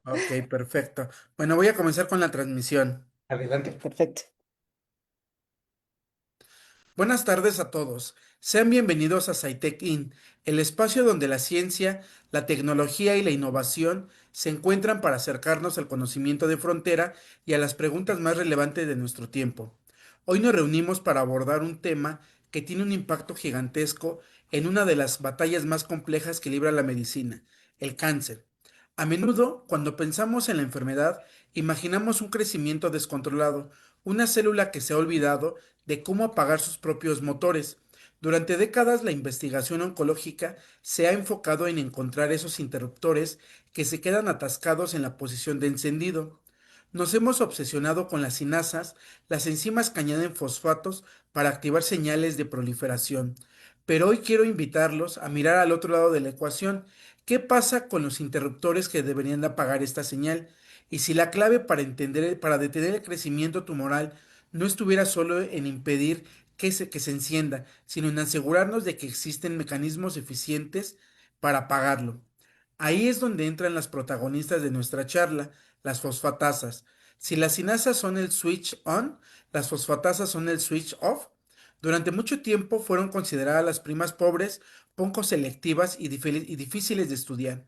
Ok, perfecto. Bueno, voy a comenzar con la transmisión. Adelante. Perfecto. Buenas tardes a todos. Sean bienvenidos a SciTech In, el espacio donde la ciencia, la tecnología y la innovación se encuentran para acercarnos al conocimiento de frontera y a las preguntas más relevantes de nuestro tiempo. Hoy nos reunimos para abordar un tema que tiene un impacto gigantesco en una de las batallas más complejas que libra la medicina, el cáncer. A menudo, cuando pensamos en la enfermedad, imaginamos un crecimiento descontrolado, una célula que se ha olvidado de cómo apagar sus propios motores. Durante décadas, la investigación oncológica se ha enfocado en encontrar esos interruptores que se quedan atascados en la posición de encendido. Nos hemos obsesionado con las sinasas, las enzimas que añaden fosfatos para activar señales de proliferación. Pero hoy quiero invitarlos a mirar al otro lado de la ecuación. ¿Qué pasa con los interruptores que deberían de apagar esta señal? Y si la clave para detener el crecimiento tumoral no estuviera solo en impedir que se encienda, sino en asegurarnos de que existen mecanismos eficientes para apagarlo. Ahí es donde entran las protagonistas de nuestra charla, las fosfatasas. Si las sinasas son el switch on, las fosfatasas son el switch off. Durante mucho tiempo fueron consideradas las primas pobres, poco selectivas y difíciles de estudiar.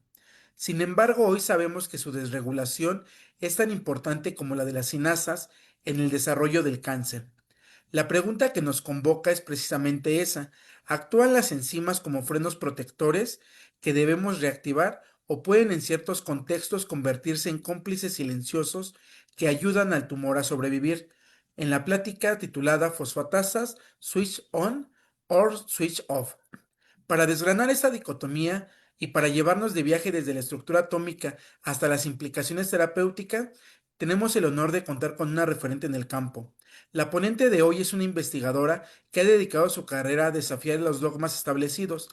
Sin embargo, hoy sabemos que su desregulación es tan importante como la de las sinasas en el desarrollo del cáncer. La pregunta que nos convoca es precisamente esa. ¿Actúan las enzimas como frenos protectores que debemos reactivar o pueden en ciertos contextos convertirse en cómplices silenciosos que ayudan al tumor a sobrevivir? En la plática titulada Fosfatasas, Switch On or Switch Off. Para desgranar esta dicotomía y para llevarnos de viaje desde la estructura atómica hasta las implicaciones terapéuticas, tenemos el honor de contar con una referente en el campo. La ponente de hoy es una investigadora que ha dedicado su carrera a desafiar los dogmas establecidos.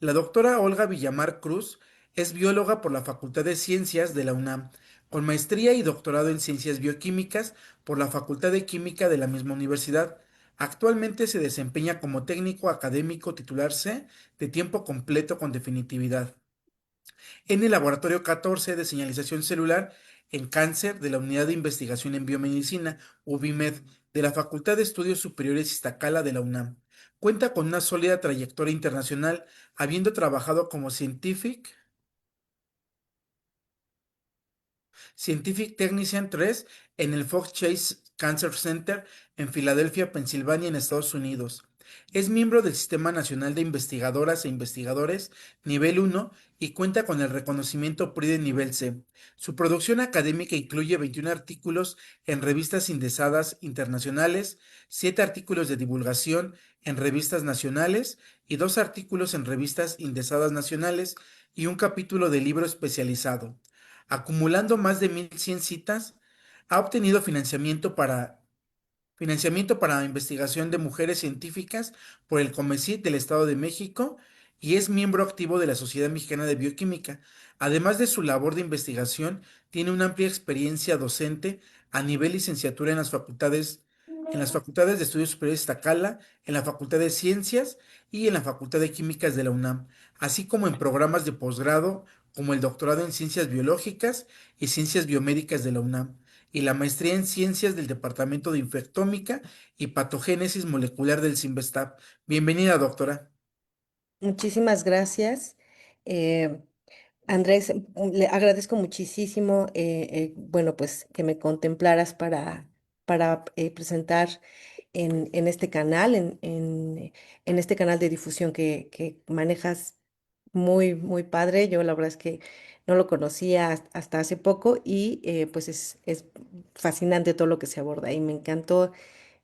La doctora Olga Villamar Cruz es bióloga por la Facultad de Ciencias de la UNAM, con maestría y doctorado en Ciencias Bioquímicas por la Facultad de Química de la misma universidad. Actualmente se desempeña como técnico académico titular C de tiempo completo con definitividad en el Laboratorio 14 de Señalización Celular en Cáncer de la Unidad de Investigación en Biomedicina, UBIMED, de la Facultad de Estudios Superiores Iztacala de la UNAM. Cuenta con una sólida trayectoria internacional, habiendo trabajado como Scientific Technician 3 en el Fox Chase Cancer Center en Filadelfia, Pensilvania, en Estados Unidos. Es miembro del Sistema Nacional de Investigadoras e Investigadores Nivel 1 y cuenta con el reconocimiento PRI de Nivel C. Su producción académica incluye 21 artículos en revistas indexadas internacionales, 7 artículos de divulgación en revistas nacionales y 2 artículos en revistas indexadas nacionales y un capítulo de libro especializado. Acumulando más de 1,100 citas, ha obtenido financiamiento para investigación de mujeres científicas por el COMECIT del Estado de México y es miembro activo de la Sociedad Mexicana de Bioquímica. Además de su labor de investigación, tiene una amplia experiencia docente a nivel licenciatura en las facultades de Estudios Superiores Iztacala, en la Facultad de Ciencias y en la Facultad de Químicas de la UNAM, así como en programas de posgrado como el doctorado en Ciencias Biológicas y Ciencias Biomédicas de la UNAM y la maestría en Ciencias del Departamento de Infectómica y Patogénesis Molecular del CIMBESTAB. Bienvenida, doctora. Muchísimas gracias. Eh, Andrés, le agradezco muchísimo, bueno, pues que me contemplaras para presentar en este canal, en este canal de difusión que manejas muy, muy padre. Yo la verdad es que no lo conocía hasta hace poco y pues es fascinante todo lo que se aborda y me encantó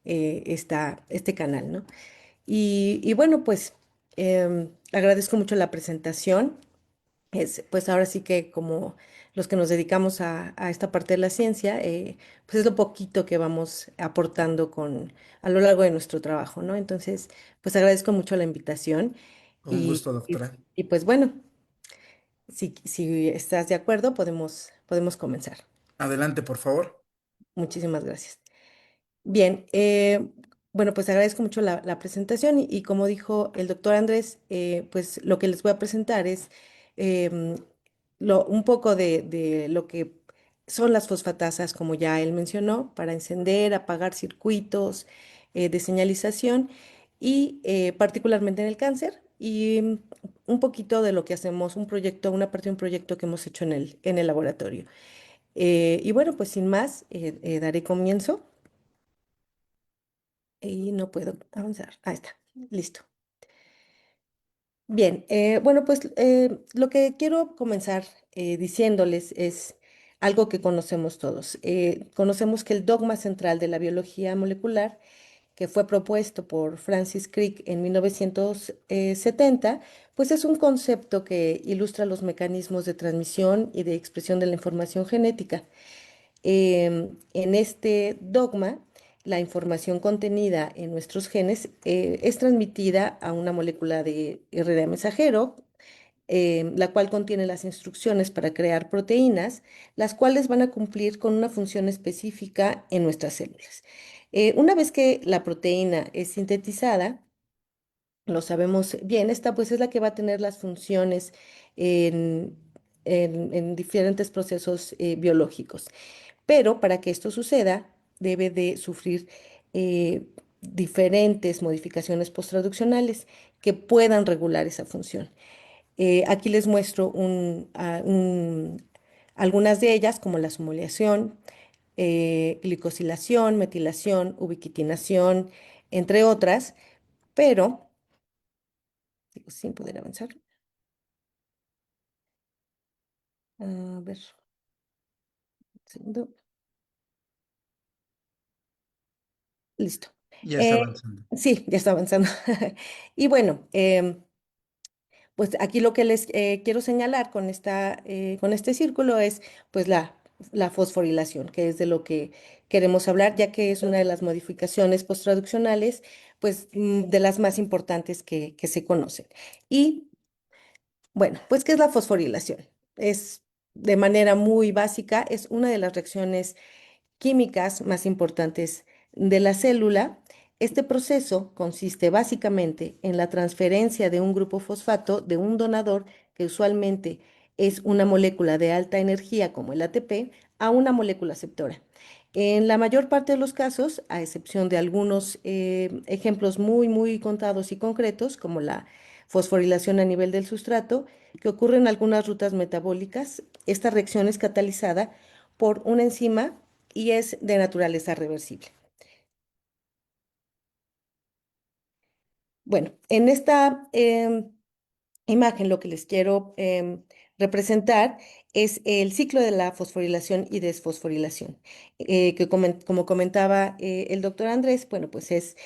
este canal, ¿no? Y bueno, pues agradezco mucho la presentación. Pues ahora sí que como los que nos dedicamos a esta parte de la ciencia, pues es lo poquito que vamos aportando a lo largo de nuestro trabajo, ¿no? Entonces, pues agradezco mucho la invitación Un y, gusto, y- doctora. y pues bueno, si estás de acuerdo, podemos comenzar. Adelante, por favor. Muchísimas gracias. Bien, bueno, pues agradezco mucho la presentación y como dijo el doctor Andrés, pues lo que les voy a presentar es em, un poco de lo que son las fosfatasas, como ya él mencionó, para encender, apagar circuitos de señalización y particularmente en el cáncer. Y un poquito de lo que hacemos, un proyecto, una parte de un proyecto que hemos hecho en el laboratorio. Y bueno, pues sin más, daré comienzo y no puedo avanzar. Ahí está, listo. Bien, bueno, pues lo que quiero comenzar diciéndoles es algo que conocemos todos. Conocemos que el dogma central de la biología molecular, que fue propuesto por Francis Crick en 1970, pues es un concepto que ilustra los mecanismos de transmisión y de expresión de la información genética. En este dogma, la información contenida en nuestros genes es transmitida a una molécula de RNA mensajero, la cual contiene las instrucciones para crear proteínas, las cuales van a cumplir con una función específica en nuestras células. Una vez que la proteína es sintetizada, lo sabemos bien, esta pues es la que va a tener las funciones en, en diferentes procesos biológicos. Pero para que esto suceda, debe de sufrir diferentes modificaciones posttraduccionales que puedan regular esa función. Aquí les muestro algunas de ellas, como la sumoliación, glicosilación, metilación, ubiquitinación, entre otras, pero, digo, sin poder avanzar. A ver, un segundo. Listo. Ya está Eh, avanzando. sí, ya está avanzando. Y bueno, pues aquí lo que les quiero señalar con con este círculo es pues la fosforilación, que es de lo que queremos hablar, ya que es una de las modificaciones posttraduccionales, pues de las más importantes que se conocen. Y bueno, pues ¿qué es la fosforilación? Es de manera muy básica, es una de las reacciones químicas más importantes de la célula. Este proceso consiste básicamente en la transferencia de un grupo fosfato de un donador, que usualmente es una molécula de alta energía como el ATP, a una molécula aceptora. En la mayor parte de los casos, a excepción de algunos ejemplos muy contados y concretos, como la fosforilación a nivel del sustrato, que ocurre en algunas rutas metabólicas, esta reacción es catalizada por una enzima y es de naturaleza reversible. Bueno, en esta imagen lo que les quiero representar es el ciclo de la fosforilación y desfosforilación, que como comentaba el doctor Andrés, bueno, pues es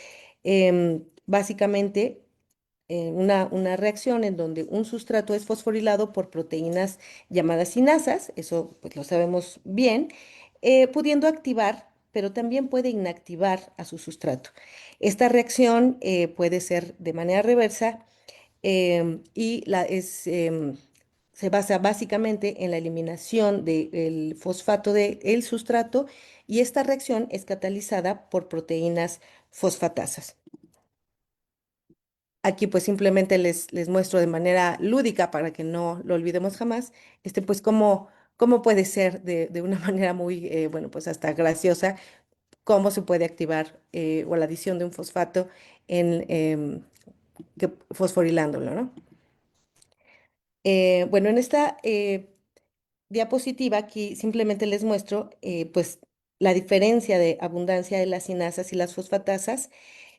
básicamente una reacción en donde un sustrato es fosforilado por proteínas llamadas sinasas, eso pues lo sabemos bien, pudiendo activar, pero también puede inactivar a su sustrato. Esta reacción puede ser de manera reversa y se basa básicamente en la eliminación del fosfato del sustrato y esta reacción es catalizada por proteínas fosfatasas. Aquí pues simplemente les muestro de manera lúdica para que no lo olvidemos jamás, pues cómo puede ser de una manera muy, bueno, pues hasta graciosa, cómo se puede activar o la adición de un fosfato fosforilándolo, ¿no? Bueno, en esta diapositiva aquí simplemente les muestro pues la diferencia de abundancia de las sinasas y las fosfatasas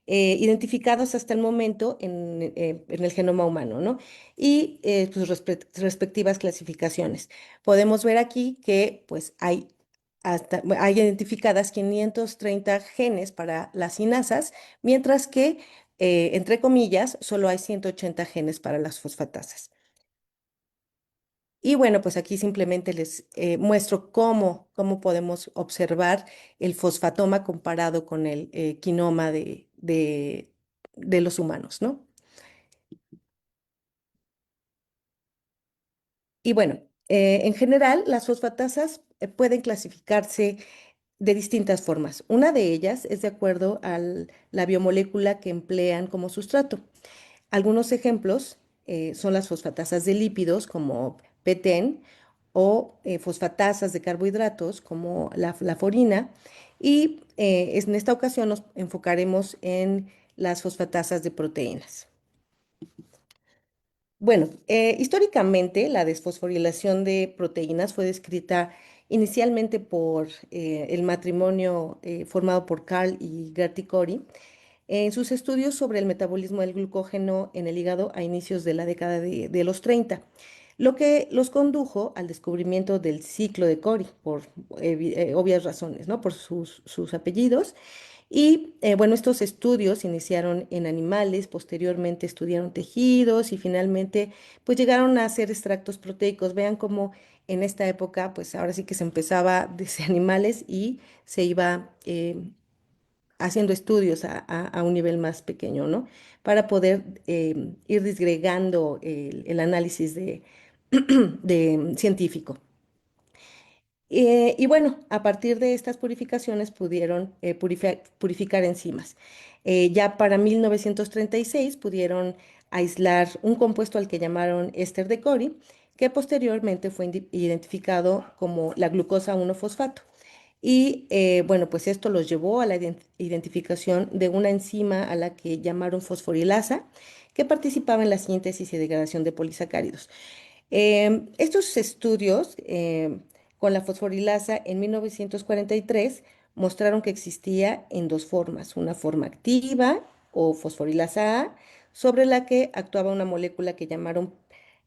identificados hasta el momento en el genoma humano, ¿no? Y sus respectivas clasificaciones. Podemos ver aquí que pues hay identificadas 530 genes para las sinasas, mientras que, entre comillas, solo hay 180 genes para las fosfatasas. Y bueno, pues aquí simplemente les muestro cómo podemos observar el fosfatoma comparado con el quinoma de los humanos, ¿no? Y bueno, en general, las fosfatasas pueden clasificarse de distintas formas. Una de ellas es de acuerdo a la biomolécula que emplean como sustrato. Algunos ejemplos son las fosfatasas de lípidos como PTEN o fosfatasas de carbohidratos como la forina. Y en esta ocasión nos enfocaremos en las fosfatasas de proteínas. Bueno, históricamente la desfosforilación de proteínas fue descrita inicialmente por el matrimonio formado por Carl y Gerty Cori en sus estudios sobre el metabolismo del glucógeno en el hígado a inicios de la década de los 30, lo que los condujo al descubrimiento del ciclo de Cori por obvias razones, ¿no? Por sus apellidos. Y bueno, estos estudios iniciaron en animales, posteriormente estudiaron tejidos y finalmente pues llegaron a hacer extractos proteicos. Vean cómo en esta época pues ahora sí que se empezaba desde animales y se iba haciendo estudios a un nivel más pequeño, ¿no? Para poder ir disgregando el análisis de científico. Y bueno, a partir de estas purificaciones pudieron purificar enzimas. Ya para 1936 pudieron aislar un compuesto al que llamaron éster de Cori, que posteriormente fue identificado como la glucosa 1-fosfato. Y bueno, pues esto los llevó a la identificación de una enzima a la que llamaron fosforilasa, que participaba en la síntesis y degradación de polisacáridos. Estos estudios con la fosforilasa en 1943 mostraron que existía en dos formas, una forma activa o fosforilasa A, sobre la que actuaba una molécula que llamaron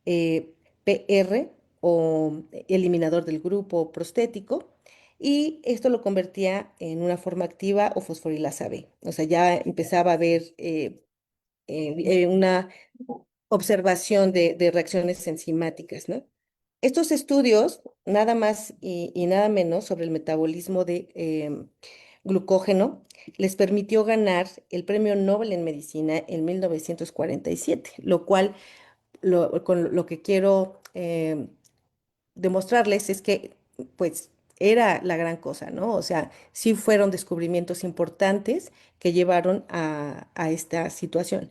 PR o eliminador del grupo prostético, y esto lo convertía en una forma activa o fosforilasa B. O sea, ya empezaba a haber una observación de reacciones enzimáticas, ¿no? Estos estudios, nada más y nada menos sobre el metabolismo de glucógeno, les permitió ganar el Premio Nobel en Medicina en 1947, lo cual con lo que quiero demostrarles es que, pues, era la gran cosa, ¿no? O sea, sí fueron descubrimientos importantes que llevaron a esta situación.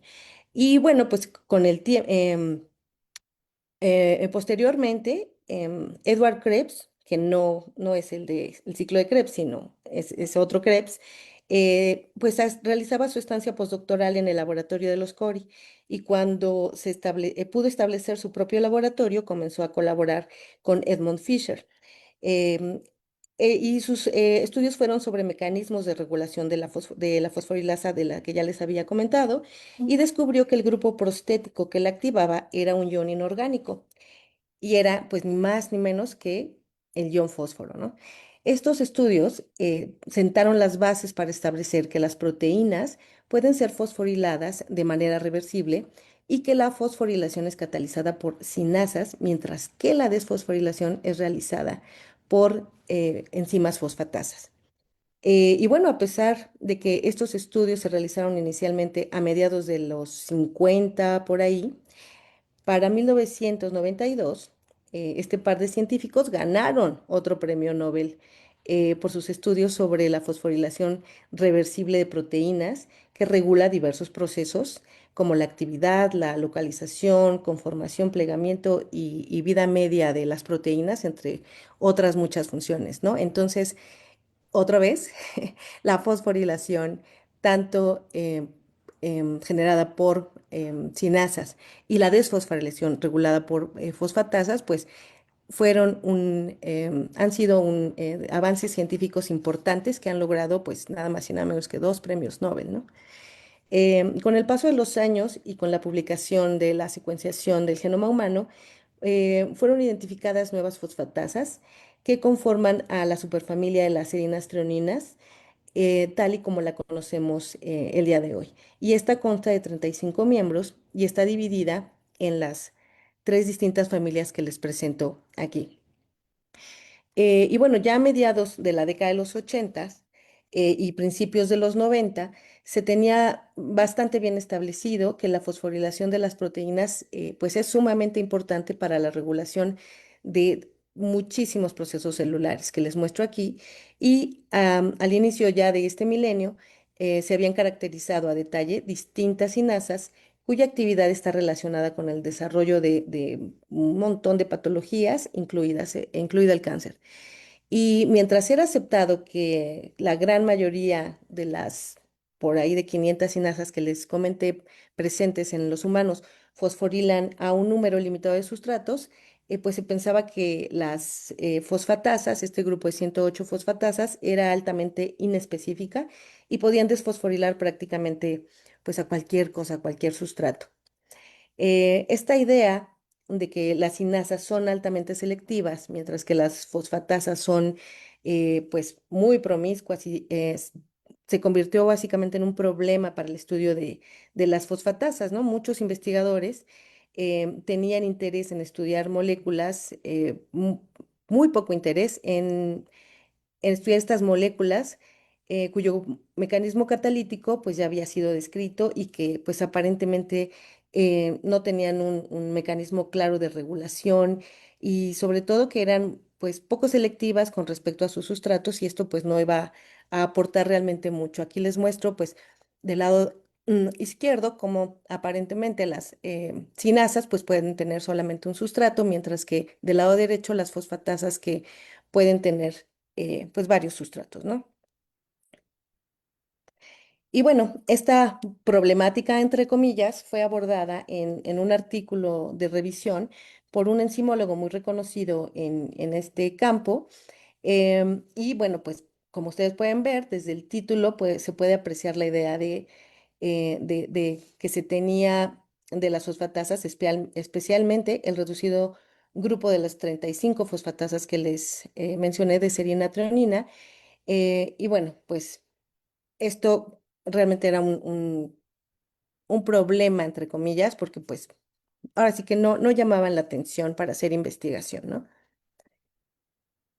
Y bueno, pues con el tiempo, posteriormente, Edward Krebs, que no es el ciclo de Krebs, sino es otro Krebs, pues realizaba su estancia postdoctoral en el laboratorio de los Cori, y cuando pudo establecer su propio laboratorio, comenzó a colaborar con Edmund Fisher. Em, y sus estudios fueron sobre mecanismos de regulación de la fosforilasa de la que ya les había comentado, y descubrió que el grupo prostético que la activaba era un ion inorgánico y era pues ni más ni menos que el ion fósforo, ¿no? Estos estudios sentaron las bases para establecer que las proteínas pueden ser fosforiladas de manera reversible y que la fosforilación es catalizada por sinasas, mientras que la desfosforilación es realizada por enzimas fosfatasas. Y bueno, a pesar de que estos estudios se realizaron inicialmente a mediados de los 50 por ahí, para 1992, este par de científicos ganaron otro premio Nobel por sus estudios sobre la fosforilación reversible de proteínas que regula diversos procesos como la actividad, la localización, conformación, plegamiento y vida media de las proteínas, entre otras muchas funciones, ¿no? Entonces, otra vez, la fosforilación, tanto generada por sinasas y la desfosforilación regulada por fosfatasas, pues han sido avances científicos importantes que han logrado pues nada más y nada menos que dos premios Nobel, ¿no? Con el paso de los años y con la publicación de la secuenciación del genoma humano, fueron identificadas nuevas fosfatasas que conforman a la superfamilia de las serinas treoninas, tal y como la conocemos el día de hoy. Y esta consta de 35 miembros y está dividida en las tres distintas familias que les presento aquí. Y bueno, ya a mediados de la década de los 80 y principios de los 90, se tenía bastante bien establecido que la fosforilación de las proteínas pues es sumamente importante para la regulación de muchísimos procesos celulares que les muestro aquí. Y al inicio ya de este milenio se habían caracterizado a detalle distintas sinasas cuya actividad está relacionada con el desarrollo de un montón de patologías, incluida el cáncer. Y mientras era aceptado que la gran mayoría de las por ahí de 500 sinasas que les comenté presentes en los humanos fosforilan a un número limitado de sustratos, pues se pensaba que las fosfatasas, este grupo de 108 fosfatasas, era altamente inespecífica y podían desfosforilar prácticamente pues a cualquier cosa, a cualquier sustrato. Esta idea de que las cinasas son altamente selectivas, mientras que las fosfatasas son pues muy promiscuas y se convirtió básicamente en un problema para el estudio de las fosfatasas, ¿no? Muchos investigadores tenían interés en estudiar moléculas, muy poco interés en estudiar estas moléculas cuyo mecanismo catalítico pues ya había sido descrito y que pues aparentemente no tenían un mecanismo claro de regulación y sobre todo que eran pues poco selectivas con respecto a sus sustratos y esto pues no iba a aportar realmente mucho. Aquí les muestro pues del lado izquierdo como aparentemente las cinasas pues pueden tener solamente un sustrato, mientras que del lado derecho las fosfatasas que pueden tener pues varios sustratos, ¿no? Y bueno, esta problemática, entre comillas, fue abordada en un artículo de revisión por un enzimólogo muy reconocido en este campo. Y bueno, pues como ustedes pueden ver, desde el título pues, se puede apreciar la idea de que se tenía de las fosfatasas, especialmente el reducido grupo de las 35 fosfatasas que les mencioné de serina treonina. Y bueno, pues esto realmente era un problema, entre comillas, porque pues ahora sí que no llamaban la atención para hacer investigación, ¿no?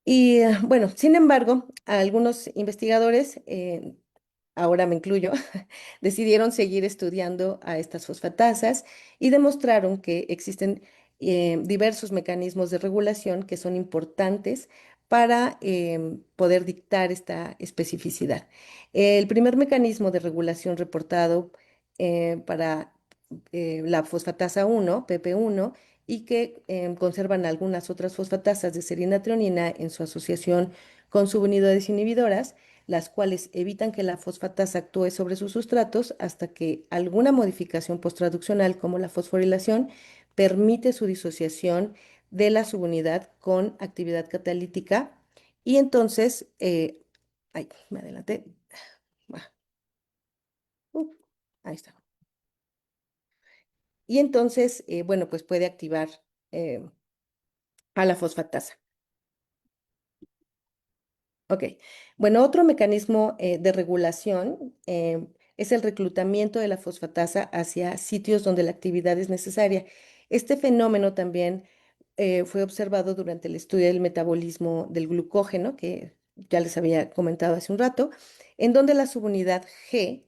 Y bueno, sin embargo, algunos investigadores, ahora me incluyo, decidieron seguir estudiando a estas fosfatasas y demostraron que existen diversos mecanismos de regulación que son importantes para poder dictar esta especificidad. El primer mecanismo de regulación reportado para la fosfatasa 1, PP1, y que conservan algunas otras fosfatasas de serina treonina en su asociación con subunidades inhibidoras, las cuales evitan que la fosfatasa actúe sobre sus sustratos hasta que alguna modificación posttraduccional como la fosforilación permite su disociación de la subunidad con actividad catalítica y entonces, ay, me adelanté, ah, uh, ahí está. Y entonces, bueno, pues puede activar eh, a la fosfatasa. Ok, bueno, otro mecanismo de regulación es el reclutamiento de la fosfatasa hacia sitios donde la actividad es necesaria. Este fenómeno también fue observado durante el estudio del metabolismo del glucógeno, que ya les había comentado hace un rato, en donde la subunidad G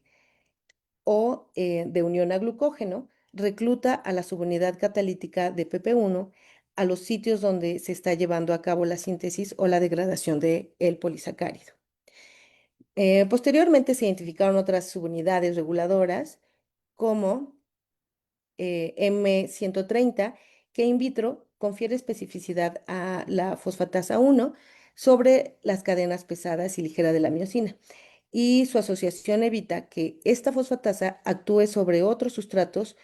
o de unión a glucógeno recluta a la subunidad catalítica de PP1 a los sitios donde se está llevando a cabo la síntesis o la degradación del polisacárido. Posteriormente se identificaron otras subunidades reguladoras como M130, que in vitro confiere especificidad a la fosfatasa 1 sobre las cadenas pesadas y ligeras de la miosina. Y su asociación evita que esta fosfatasa actúe sobre otros sustratos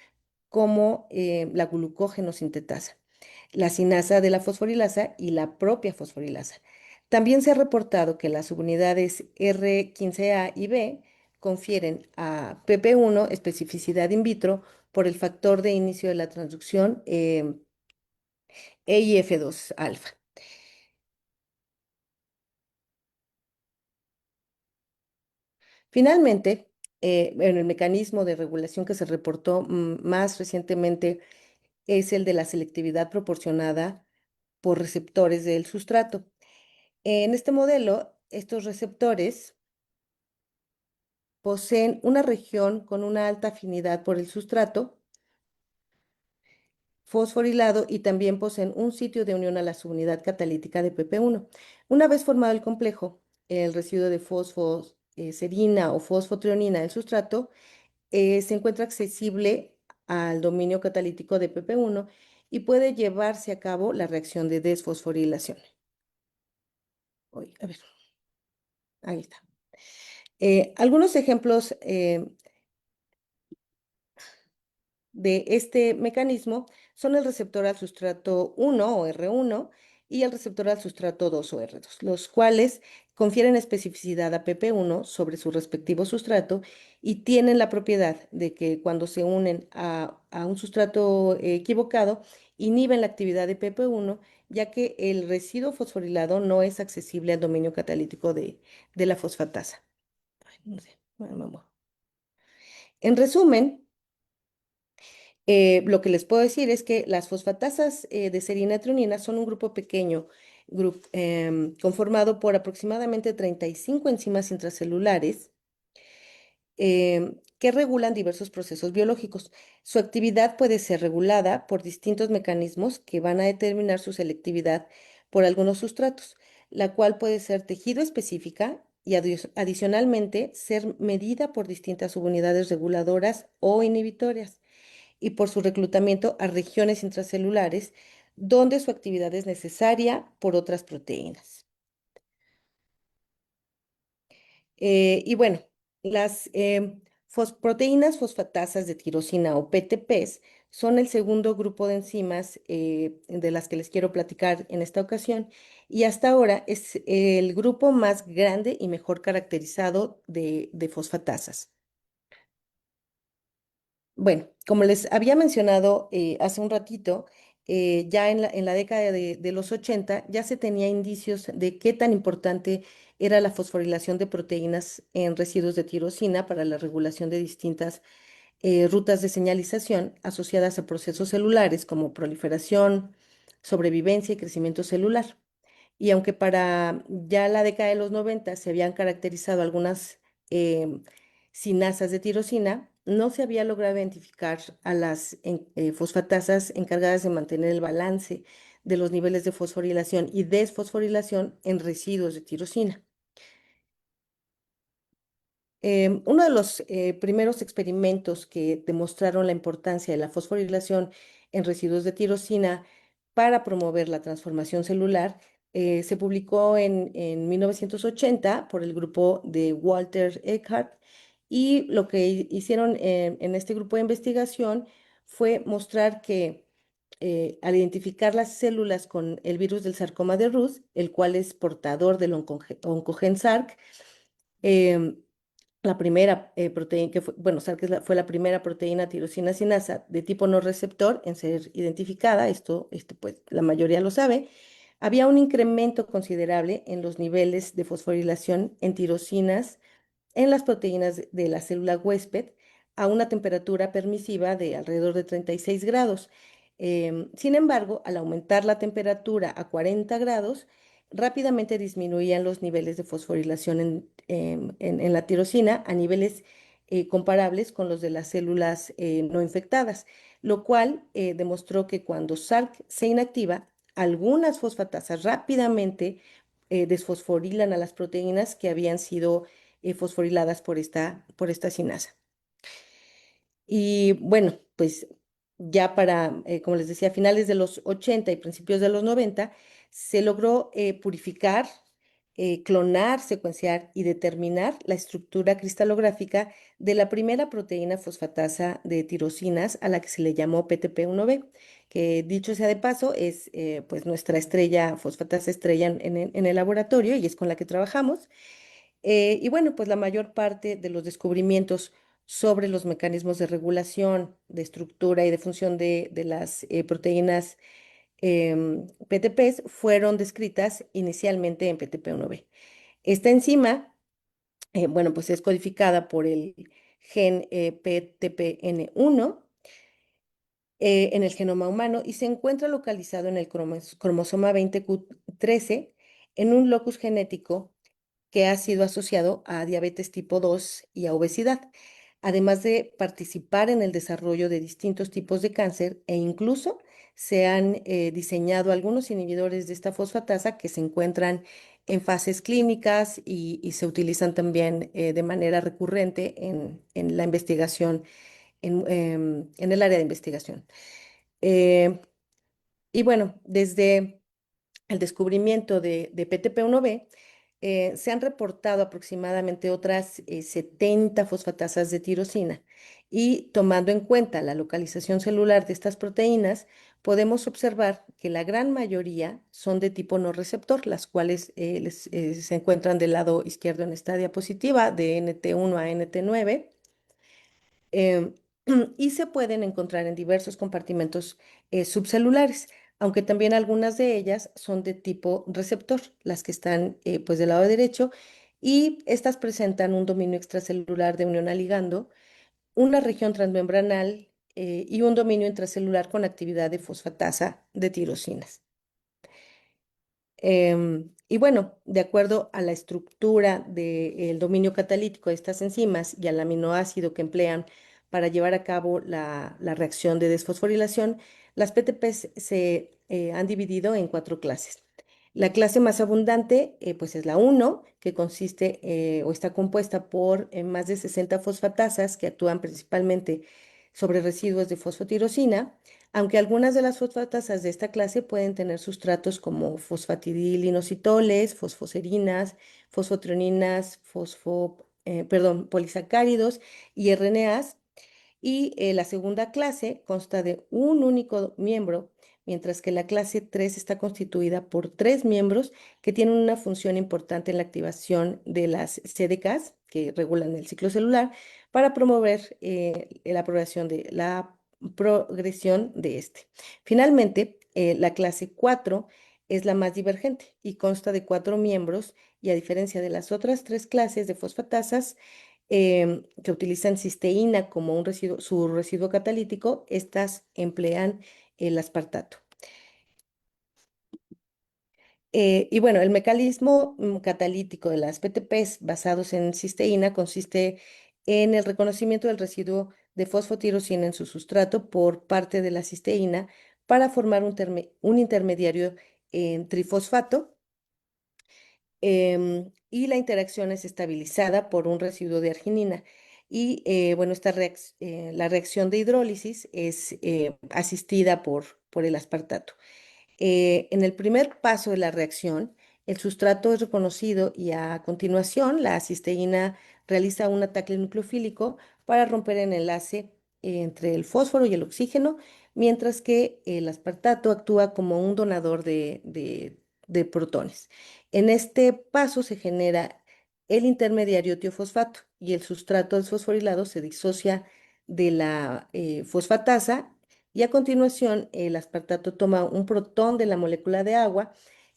como la glucógeno sintetasa, la sinasa de la fosforilasa y la propia fosforilasa. También se ha reportado que las subunidades R15A y B confieren a PP1 especificidad in vitro por el factor de inicio de la transducción EIF2 alfa. Finalmente, en el mecanismo de regulación que se reportó más recientemente es el de la selectividad proporcionada por receptores del sustrato. En este modelo, estos receptores poseen una región con una alta afinidad por el sustrato fosforilado y también poseen un sitio de unión a la subunidad catalítica de PP1. Una vez formado el complejo, el residuo de fosfoserina o fosfotrionina del sustrato se encuentra accesible al dominio catalítico de PP1 y puede llevarse a cabo la reacción de desfosforilación. A ver, ahí está. Algunos ejemplos de este mecanismo son el receptor al sustrato 1 o R1 y el receptor al sustrato 2 o R2, los cuales confieren especificidad a PP1 sobre su respectivo sustrato y tienen la propiedad de que cuando se unen a un sustrato equivocado, inhiben la actividad de PP1, ya que el residuo fosforilado no es accesible al dominio catalítico de la fosfatasa. Ay, no sé, bueno, me muevo. En resumen, lo que les puedo decir es que las fosfatasas de serina y treonina son un grupo pequeño, conformado por aproximadamente 35 enzimas intracelulares que regulan diversos procesos biológicos. Su actividad puede ser regulada por distintos mecanismos que van a determinar su selectividad por algunos sustratos, la cual puede ser tejido específica y adicionalmente ser medida por distintas subunidades reguladoras o inhibitorias y por su reclutamiento a regiones intracelulares donde su actividad es necesaria por otras proteínas. Y bueno, las proteínas fosfatasas de tirosina o PTPs son el segundo grupo de enzimas de las que les quiero platicar en esta ocasión y hasta ahora es el grupo más grande y mejor caracterizado de fosfatasas. Bueno, como les había mencionado hace un ratito, ya en la década de los 80 ya se tenía indicios de qué tan importante era la fosforilación de proteínas en residuos de tirosina para la regulación de distintas rutas de señalización asociadas a procesos celulares como proliferación, sobrevivencia y crecimiento celular. Y aunque para ya la década de los 90 se habían caracterizado algunas em, sinasas de tirosina, no se había logrado identificar a las fosfatasas encargadas de mantener el balance de los niveles de fosforilación y desfosforilación en residuos de tirosina. Uno de los primeros experimentos que demostraron la importancia de la fosforilación en residuos de tirosina para promover la transformación celular se publicó en 1980 por el grupo de Walter Eckhart y lo que hicieron en este grupo de investigación fue mostrar que al identificar las células con el virus del sarcoma de Ruth, el cual es portador del oncogen SARC, em, la primera proteína que fue, bueno, SARC fue la primera proteína tirosina sinasa de tipo no receptor en ser identificada, esto pues la mayoría lo sabe, había un incremento considerable en los niveles de fosforilación en tirosinas en las proteínas de la célula huésped a una temperatura permisiva de alrededor de 36 grados. Sin embargo, al aumentar la temperatura a 40 grados, rápidamente disminuían los niveles de fosforilación en la tirosina a niveles comparables con los de las células no infectadas, lo cual demostró que cuando SARC se inactiva, algunas fosfatasas rápidamente desfosforilan a las proteínas que habían sido fosforiladas por esta sinasa. Y bueno, pues ya para, como les decía, finales de los 80 y principios de los 90, se logró purificar, clonar, secuenciar y determinar la estructura cristalográfica de la primera proteína fosfatasa de tirosinas a la que se le llamó PTP1B, que dicho sea de paso es pues nuestra estrella, fosfatasa estrella en el laboratorio y es con la que trabajamos. Y bueno, pues la mayor parte de los descubrimientos sobre los mecanismos de regulación, de estructura y de función de las proteínas PTPs fueron descritas inicialmente en PTP1B. Esta enzima, bueno, pues es codificada por el gen PTPN1 en el genoma humano y se encuentra localizado en el cromosoma 20q13 en un locus genético que ha sido asociado a diabetes tipo 2 y a obesidad, además de participar en el desarrollo de distintos tipos de cáncer e incluso se han diseñado algunos inhibidores de esta fosfatasa que se encuentran en fases clínicas y se utilizan también de manera recurrente en la investigación en el área de investigación. Eh, y bueno, desde el descubrimiento de PTP1B, se han reportado aproximadamente otras 70 fosfatasas de tirosina y tomando en cuenta la localización celular de estas proteínas, podemos observar que la gran mayoría son de tipo no receptor, las cuales se encuentran del lado izquierdo en esta diapositiva, de NT1 a NT9, em, y se pueden encontrar en diversos compartimentos subcelulares, aunque también algunas de ellas son de tipo receptor, las que están pues del lado derecho, y estas presentan un dominio extracelular de unión a ligando, una región transmembranal y un dominio intracelular con actividad de fosfatasa de tirosinas. Y bueno, de acuerdo a la estructura del dominio catalítico de estas enzimas y al aminoácido que emplean para llevar a cabo la reacción de desfosforilación, las PTPs se han dividido en cuatro clases. La clase más abundante, pues es la uno, que consiste o está compuesta por más de 60 fosfatasas que actúan principalmente sobre residuos de fosfotirosina, aunque algunas de las fosfatasas de esta clase pueden tener sustratos como fosfatidilinositoles, fosfoserinas, fosfotrioninas, polisacáridos y RNAs. Y la segunda clase consta de un único miembro, mientras que la clase 3 está constituida por tres miembros que tienen una función importante en la activación de las CDKs, que regulan el ciclo celular, para promover la progresión de este. Finalmente, la clase 4 es la más divergente y consta de cuatro miembros y a diferencia de las otras tres clases de fosfatasas, que utilizan cisteína como su residuo catalítico, estas emplean el aspartato. Y bueno, el mecanismo catalítico de las PTPs basados en cisteína consiste en el reconocimiento del residuo de fosfotirosina en su sustrato por parte de la cisteína para formar un intermediario en trifosfato, y la interacción es estabilizada por un residuo de arginina. Y bueno, la reacción de hidrólisis es asistida por el aspartato. En el primer paso de la reacción, el sustrato es reconocido y a continuación la cisteína realiza un ataque nucleofílico para romper el enlace entre el fósforo y el oxígeno, mientras que el aspartato actúa como un donador de protones. En este paso se genera el intermediario tiofosfato y el sustrato desfosforilado se disocia de la fosfatasa y a continuación, el aspartato toma un protón de la molécula de agua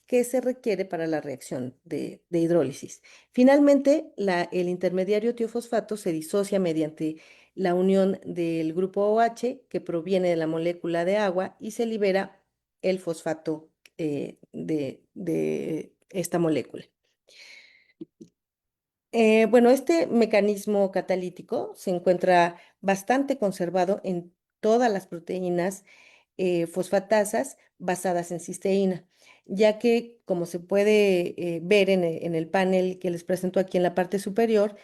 que se requiere para la reacción de hidrólisis. Finalmente, el intermediario tiofosfato se disocia mediante la unión del grupo OH que proviene de la molécula de agua y se libera el fosfato de esta molécula. Bueno, este mecanismo catalítico se encuentra bastante conservado en todas las proteínas fosfatasas basadas en cisteína, ya que, como se puede ver en el panel que les presento aquí en la parte superior,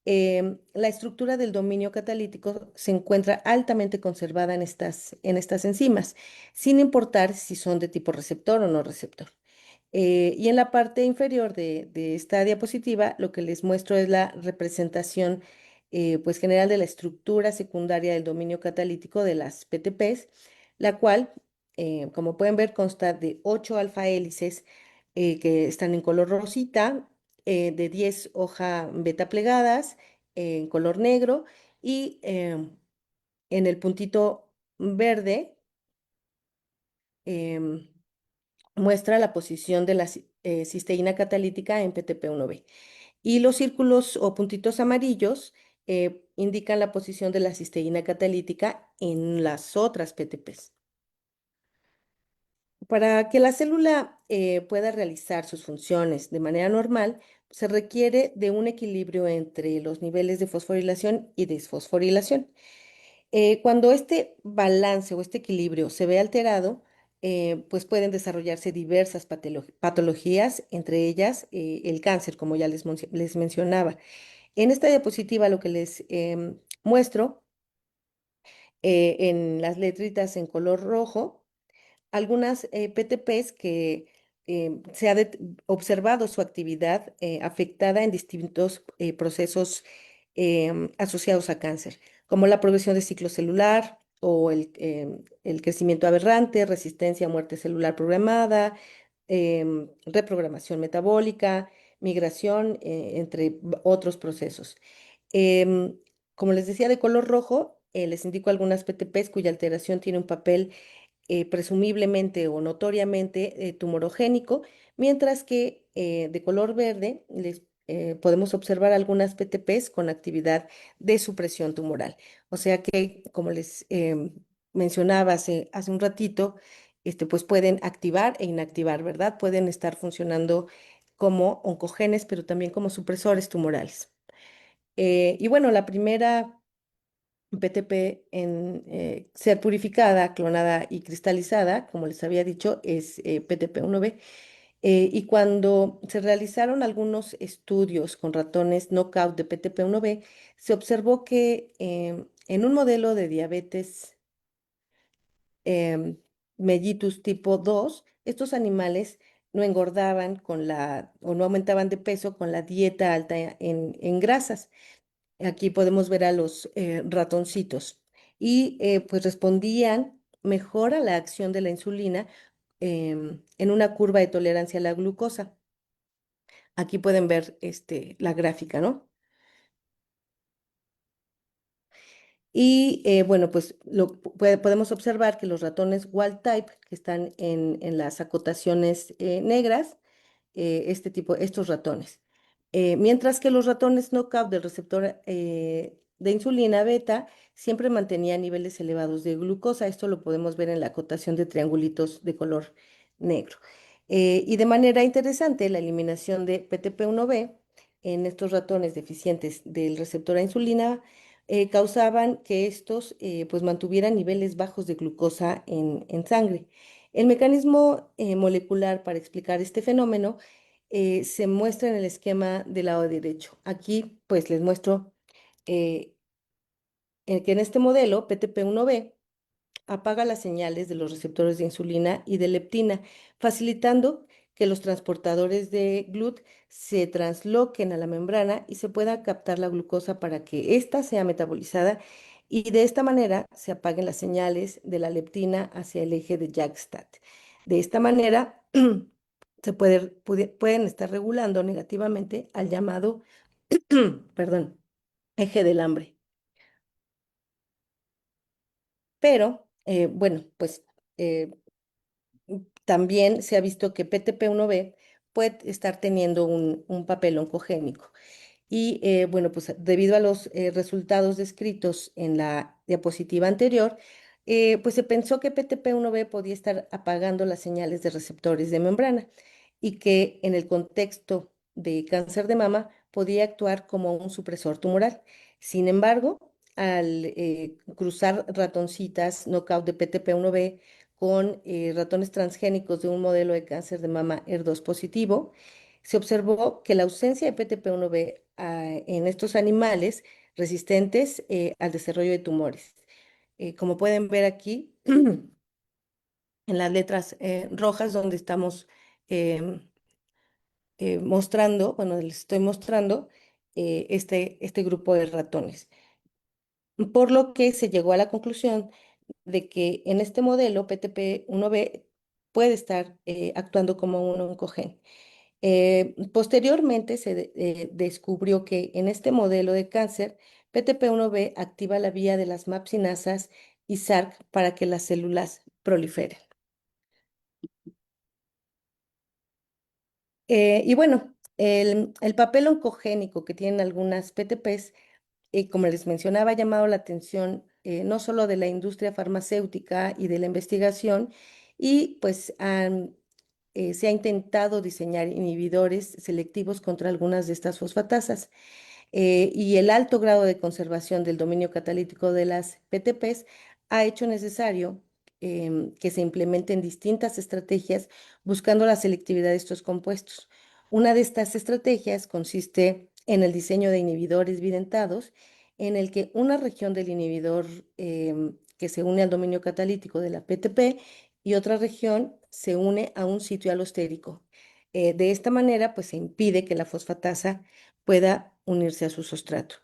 la estructura del dominio catalítico se encuentra altamente conservada en estas enzimas, sin importar si son de tipo receptor o no receptor. Y en la parte inferior de esta diapositiva, lo que les muestro es la representación pues general de la estructura secundaria del dominio catalítico de las PTPs, la cual, como pueden ver, consta de 8 alfa hélices que están en color rosita, de 10 hoja beta plegadas en color negro y en el puntito verde em, muestra la posición de la cisteína catalítica en PTP1B. Y los círculos o puntitos amarillos indican la posición de la cisteína catalítica en las otras PTPs. Para que la célula pueda realizar sus funciones de manera normal, se requiere de un equilibrio entre los niveles de fosforilación y desfosforilación. Cuando este balance o este equilibrio se ve alterado, pues pueden desarrollarse diversas patologías, entre ellas el cáncer, como ya les mencionaba. En esta diapositiva lo que les muestro en las letritas en color rojo algunas PTPs que se ha observado su actividad afectada en distintos procesos asociados a cáncer, como la progresión de ciclo celular o el crecimiento aberrante, resistencia a muerte celular programada, reprogramación metabólica, migración, entre otros procesos. Em, Como les decía, de color rojo, les indico algunas PTPs cuya alteración tiene un papel presumiblemente o notoriamente tumorogénico, mientras que de color verde podemos observar algunas PTPs con actividad de supresión tumoral. O sea que, como les mencionaba hace un ratito, pues pueden activar e inactivar, ¿verdad? Pueden estar funcionando como oncogenes, pero también como supresores tumorales. Y bueno, la primera PTP en ser purificada, clonada y cristalizada, como les había dicho, es PTP1B. Y cuando se realizaron algunos estudios con ratones knockout de PTP1B, se observó que en un modelo de diabetes em, mellitus tipo 2, estos animales no engordaban o no aumentaban de peso con la dieta alta en grasas. Aquí podemos ver a los ratoncitos y pues respondían mejor a la acción de la insulina en una curva de tolerancia a la glucosa. Aquí pueden ver la gráfica, ¿no? Y bueno, pues podemos observar que los ratones wild type, que están en las acotaciones negras, estos ratones. Mientras que los ratones knockout del receptor de insulina beta siempre mantenían niveles elevados de glucosa. Esto lo podemos ver en la acotación de triangulitos de color negro. Y de manera interesante, la eliminación de PTP1B en estos ratones deficientes del receptor a insulina causaban que estos pues mantuvieran niveles bajos de glucosa en sangre. El mecanismo molecular para explicar este fenómeno se muestra en el esquema del lado derecho. Aquí pues les muestro eh, que en este modelo PTP1B apaga las señales de los receptores de insulina y de leptina, facilitando que los transportadores de GLUT se transloquen a la membrana y se pueda captar la glucosa para que ésta sea metabolizada y de esta manera se apaguen las señales de la leptina hacia el eje de JAK-STAT. De esta manera pueden estar regulando negativamente al llamado, perdón, eje del hambre. Pero, bueno, pues eh, también se ha visto que PTP1B puede estar teniendo un papel oncogénico. Y bueno, pues debido a los resultados descritos en la diapositiva anterior, pues se pensó que PTP1B podía estar apagando las señales de receptores de membrana y que en el contexto de cáncer de mama podía actuar como un supresor tumoral. Sin embargo, al cruzar ratoncitas knockout de PTP1B con ratones transgénicos de un modelo de cáncer de mama ER2 positivo, se observó que la ausencia de PTP1B en estos animales resistentes al desarrollo de tumores. Como pueden ver aquí, en las letras rojas donde estamos em, mostrando, bueno, les estoy mostrando este grupo de ratones. Por lo que se llegó a la conclusión de que en este modelo PTP1B puede estar actuando como un oncogen. Posteriormente se descubrió que en este modelo de cáncer, PTP1B activa la vía de las mapsinasas y SARC para que las células proliferen. Y bueno, el papel oncogénico que tienen algunas PTPs, como les mencionaba, ha llamado la atención no solo de la industria farmacéutica y de la investigación, y pues se ha intentado diseñar inhibidores selectivos contra algunas de estas fosfatasas. Y el alto grado de conservación del dominio catalítico de las PTPs ha hecho necesario que se implementen distintas estrategias buscando la selectividad de estos compuestos. Una de estas estrategias consiste en el diseño de inhibidores bidentados, en el que una región del inhibidor que se une al dominio catalítico de la PTP y otra región se une a un sitio alostérico. De esta manera, pues se impide que la fosfatasa pueda unirse a su sustrato.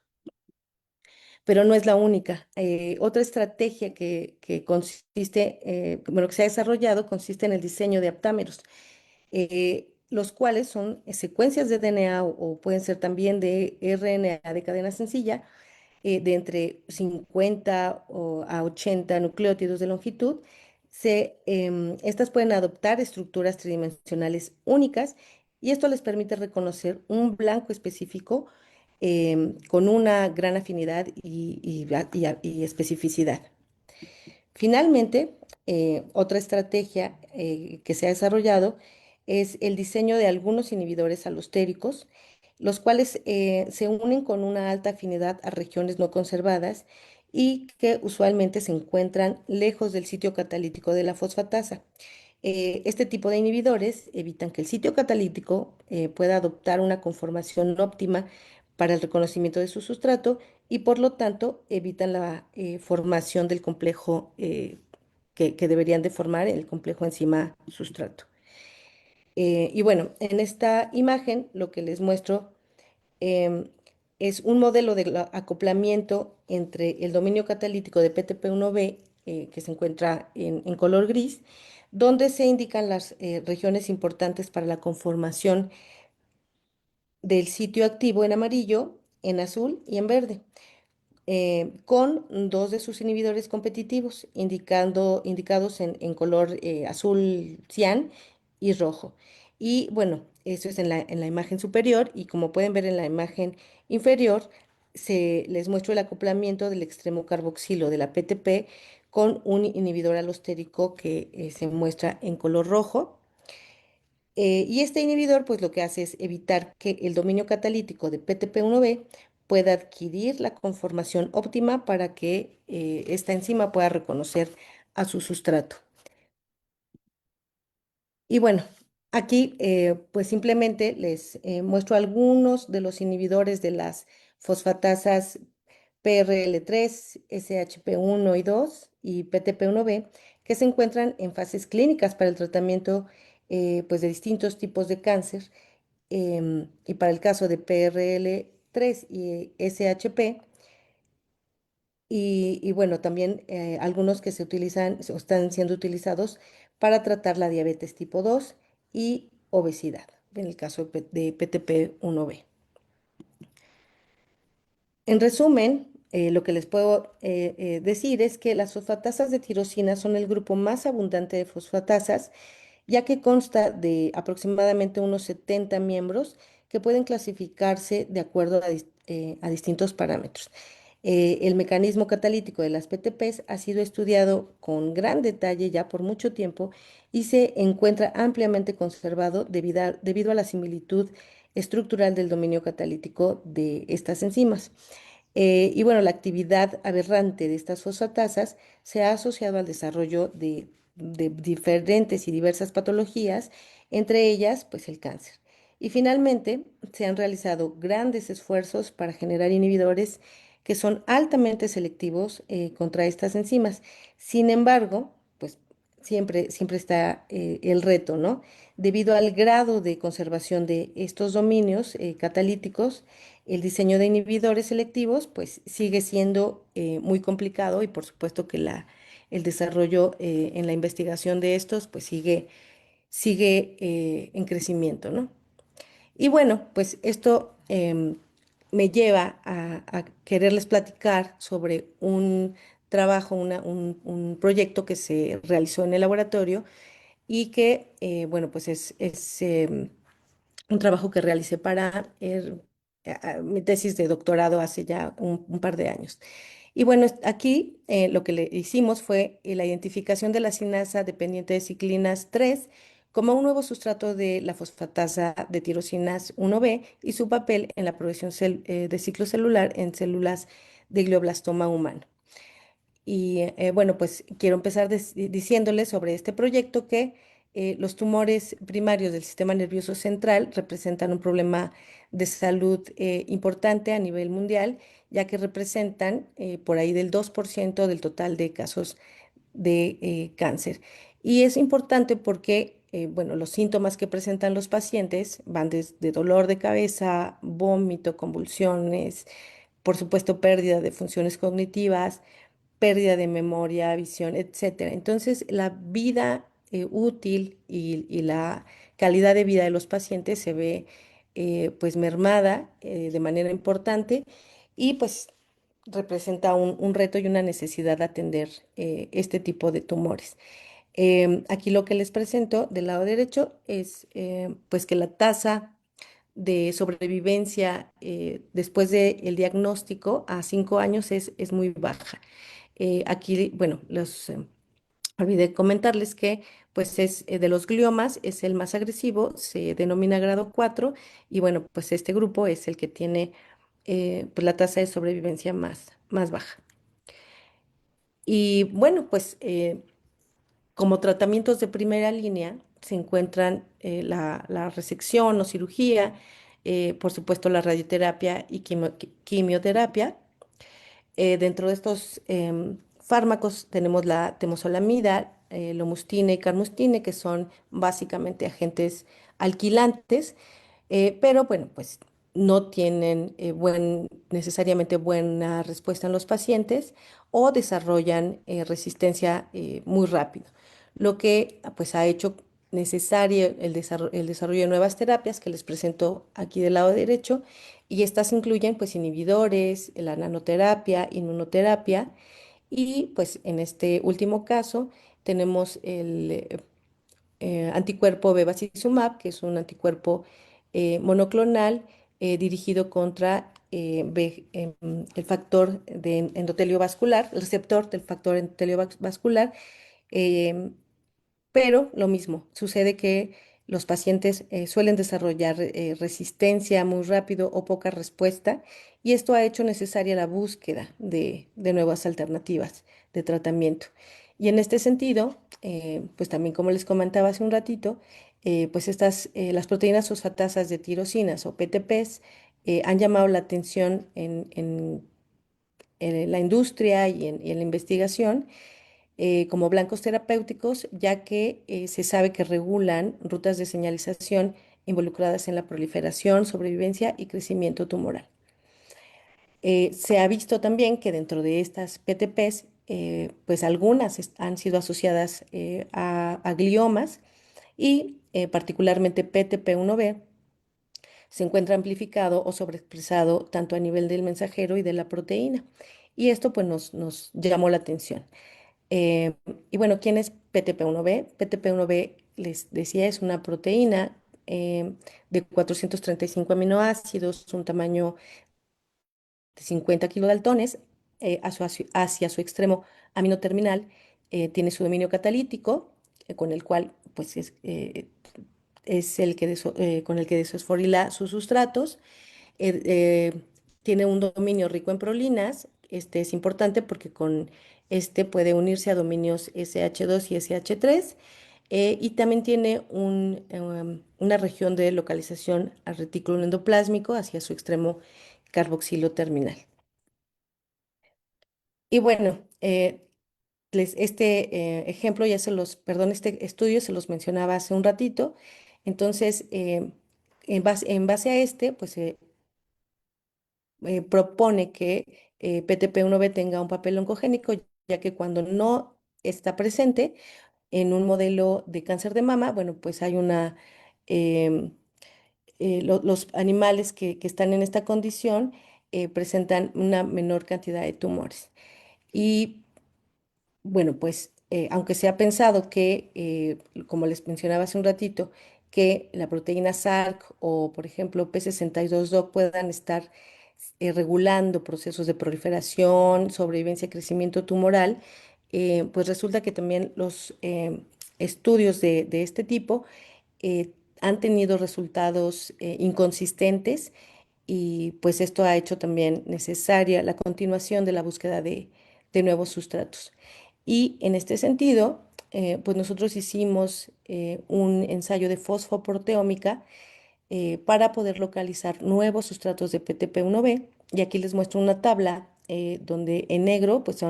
Pero no es la única. Otra estrategia que consiste, bueno, que se ha desarrollado consiste en el diseño de aptámeros, los cuales son secuencias de DNA o pueden ser también de RNA de cadena sencilla, de entre 50 a 80 nucleótidos de longitud. Estas pueden adoptar estructuras tridimensionales únicas y esto les permite reconocer un blanco específico con una gran afinidad y especificidad. Finalmente, otra estrategia que se ha desarrollado es el diseño de algunos inhibidores alostéricos, los cuales se unen con una alta afinidad a regiones no conservadas y que usualmente se encuentran lejos del sitio catalítico de la fosfatasa. Este tipo de inhibidores evitan que el sitio catalítico pueda adoptar una conformación óptima para el reconocimiento de su sustrato y por lo tanto evitan la formación del complejo que deberían de formar el complejo enzima sustrato. Y bueno, en esta imagen lo que les muestro em, es un modelo de acoplamiento entre el dominio catalítico de PTP1B, que se encuentra en color gris, donde se indican las regiones importantes para la conformación del sitio activo en amarillo, en azul y en verde, con dos de sus inhibidores competitivos, indicados en color azul cian y rojo. Y bueno, eso es en la imagen superior y como pueden ver en la imagen inferior, se les muestra el acoplamiento del extremo carboxilo de la PTP con un inhibidor alostérico que se muestra en color rojo. Y este inhibidor, pues lo que hace es evitar que el dominio catalítico de PTP1B pueda adquirir la conformación óptima para que esta enzima pueda reconocer a su sustrato. Y bueno, aquí pues simplemente les muestro algunos de los inhibidores de las fosfatasas PRL3, SHP1 y 2 y PTP1B que se encuentran en fases clínicas para el tratamiento pues de distintos tipos de cáncer. Y para el caso de PRL3 y SHP, y bueno, también algunos que se utilizan o están siendo utilizados para tratar la diabetes tipo 2 y obesidad, en el caso de PTP1B. En resumen, lo que les puedo decir es que las fosfatasas de tirosina son el grupo más abundante de fosfatasas, ya que consta de aproximadamente unos 70 miembros que pueden clasificarse de acuerdo a distintos parámetros. El mecanismo catalítico de las PTPs ha sido estudiado con gran detalle ya por mucho tiempo y se encuentra ampliamente conservado debido a la similitud estructural del dominio catalítico de estas enzimas. Y bueno, la actividad aberrante de estas fosfatasas se ha asociado al desarrollo de diferentes y diversas patologías, entre ellas, pues el cáncer. Y finalmente, se han realizado grandes esfuerzos para generar inhibidores que son altamente selectivos contra estas enzimas. Sin embargo, pues siempre está el reto, ¿no? Debido al grado de conservación de estos dominios catalíticos, el diseño de inhibidores selectivos pues sigue siendo muy complicado y por supuesto que el desarrollo en la investigación de estos pues sigue en crecimiento, ¿no? Y bueno, pues esto me lleva a quererles platicar sobre un trabajo, un proyecto que se realizó en el laboratorio y que, bueno, pues es un trabajo que realicé para mi tesis de doctorado hace ya un par de años. Y bueno, aquí lo que le hicimos fue la identificación de la sinasa dependiente de ciclinas 3 como un nuevo sustrato de la fosfatasa de tirosinas 1B y su papel en la progresión de ciclo celular en células de glioblastoma humano. Y bueno, pues quiero empezar diciéndoles sobre este proyecto que Los tumores primarios del sistema nervioso central representan un problema de salud importante a nivel mundial, ya que representan por ahí del 2% del total de casos de cáncer. Y es importante porque, bueno, los síntomas que presentan los pacientes van desde dolor de cabeza, vómito, convulsiones, por supuesto, pérdida de funciones cognitivas, pérdida de memoria, visión, etcétera. Entonces, la vida útil y la calidad de vida de los pacientes se ve pues mermada de manera importante y pues representa un reto y una necesidad de atender este tipo de tumores. Aquí lo que les presento del lado derecho es pues que la tasa de sobrevivencia después del diagnóstico a 5 años es muy baja. Aquí, bueno, olvidé comentarles que pues es de los gliomas, es el más agresivo, se denomina grado 4 y bueno, pues este grupo es el que tiene pues la tasa de sobrevivencia más baja. Y bueno, pues como tratamientos de primera línea se encuentran la resección o cirugía, por supuesto la radioterapia y quimioterapia. Dentro de estos fármacos tenemos la temozolomida, lomustine y carmustine, que son básicamente agentes alquilantes, pero bueno, pues no tienen necesariamente buena respuesta en los pacientes o desarrollan resistencia muy rápido, lo que pues ha hecho necesario el desarrollo de nuevas terapias que les presento aquí del lado derecho y estas incluyen pues inhibidores, la nanoterapia, inmunoterapia y pues en este último caso tenemos el anticuerpo bevacizumab, que es un anticuerpo monoclonal dirigido contra el factor de endotelio vascular, el receptor del factor endotelio vascular, em, pero lo mismo, sucede que los pacientes suelen desarrollar resistencia muy rápido o poca respuesta y esto ha hecho necesaria la búsqueda de nuevas alternativas de tratamiento. Y en este sentido, pues también como les comentaba hace un ratito, pues las proteínas fosfatasas de tirosinas o PTPs han llamado la atención en la industria y en la investigación como blancos terapéuticos, ya que se sabe que regulan rutas de señalización involucradas en la proliferación, sobrevivencia y crecimiento tumoral. Se ha visto también que dentro de estas PTPs, pues algunas han sido asociadas a gliomas y particularmente PTP1B se encuentra amplificado o sobreexpresado tanto a nivel del mensajero y de la proteína. Y esto pues nos llamó la atención. Eh, y bueno, ¿quién es PTP1B? PTP1B, les decía, es una proteína de 435 aminoácidos, un tamaño de 50 kilodaltones, hacia su extremo aminoterminal, tiene su dominio catalítico, con el cual pues es el que con el que desfosforila sus sustratos. eh, eh, Tiene un dominio rico en prolinas. Este es importante porque con este puede unirse a dominios SH2 y SH3. Y también tiene una región de localización al retículo endoplásmico hacia su extremo carboxilo terminal. Y bueno, ejemplo perdón, este estudio se los mencionaba hace un ratito. Entonces, en base a este, pues propone que PTP1B tenga un papel oncogénico, ya que cuando no está presente en un modelo de cáncer de mama, bueno, pues hay em, los animales que están en esta condición presentan una menor cantidad de tumores. Y bueno, pues aunque se ha pensado que, como les mencionaba hace un ratito, que la proteína SARC o, por ejemplo, P62-DOC puedan estar regulando procesos de proliferación, sobrevivencia y crecimiento tumoral, pues resulta que también los estudios de este tipo han tenido resultados inconsistentes y pues esto ha hecho también necesaria la continuación de la búsqueda de nuevos sustratos. Y en este sentido, pues nosotros hicimos un ensayo de fosfoproteómica para poder localizar nuevos sustratos de PTP1B. Y aquí les muestro una tabla donde en negro, pues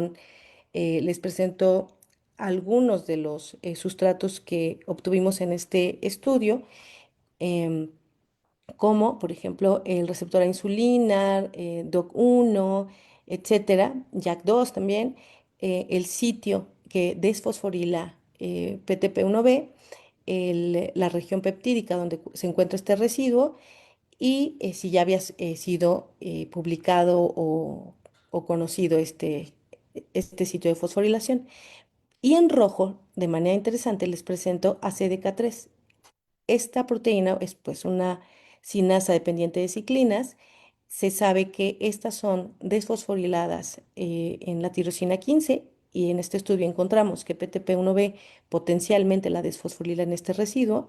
les presento algunos de los sustratos que obtuvimos en este estudio. em, Como por ejemplo el receptor a insulina, DOC1, etcétera, JAK2 también, el sitio que desfosforila PTP1B, la región peptídica donde se encuentra este residuo y si ya había sido publicado o conocido este sitio de fosforilación. Y en rojo, de manera interesante, les presento a CDK3. Esta proteína es pues una sinasa dependiente de ciclinas. Se sabe que estas son desfosforiladas en la tirosina 15 y en este estudio encontramos que PTP1B potencialmente la desfosforila en este residuo,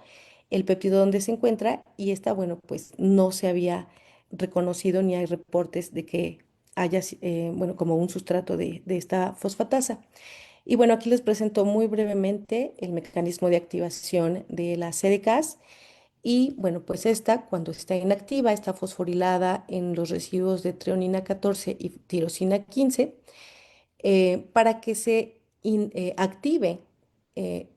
el péptido donde se encuentra y esta, bueno, pues no se había reconocido ni hay reportes de que haya, bueno, como un sustrato de esta fosfatasa. Y bueno, aquí les presento muy brevemente el mecanismo de activación de las CDKs y bueno, pues esta, cuando está inactiva, está fosforilada en los residuos de treonina 14 y tirosina 15. Para que se active, eh,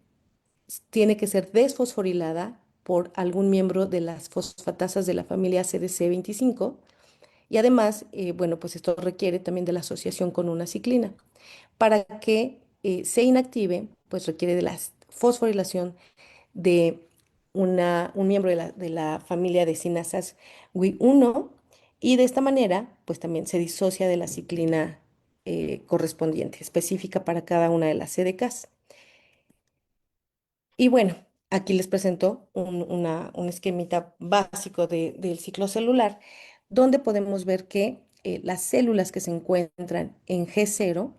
tiene que ser desfosforilada por algún miembro de las fosfatasas de la familia CDC25. Y además, bueno, pues esto requiere también de la asociación con una ciclina. Para que se inactive, pues requiere de la fosforilación de un miembro de la familia de sinasas Wi1 y de esta manera, pues también se disocia de la ciclina correspondiente, específica para cada una de las CDKs. Y bueno, aquí les presento un esquemita básico del ciclo celular, donde podemos ver que las células que se encuentran en G0,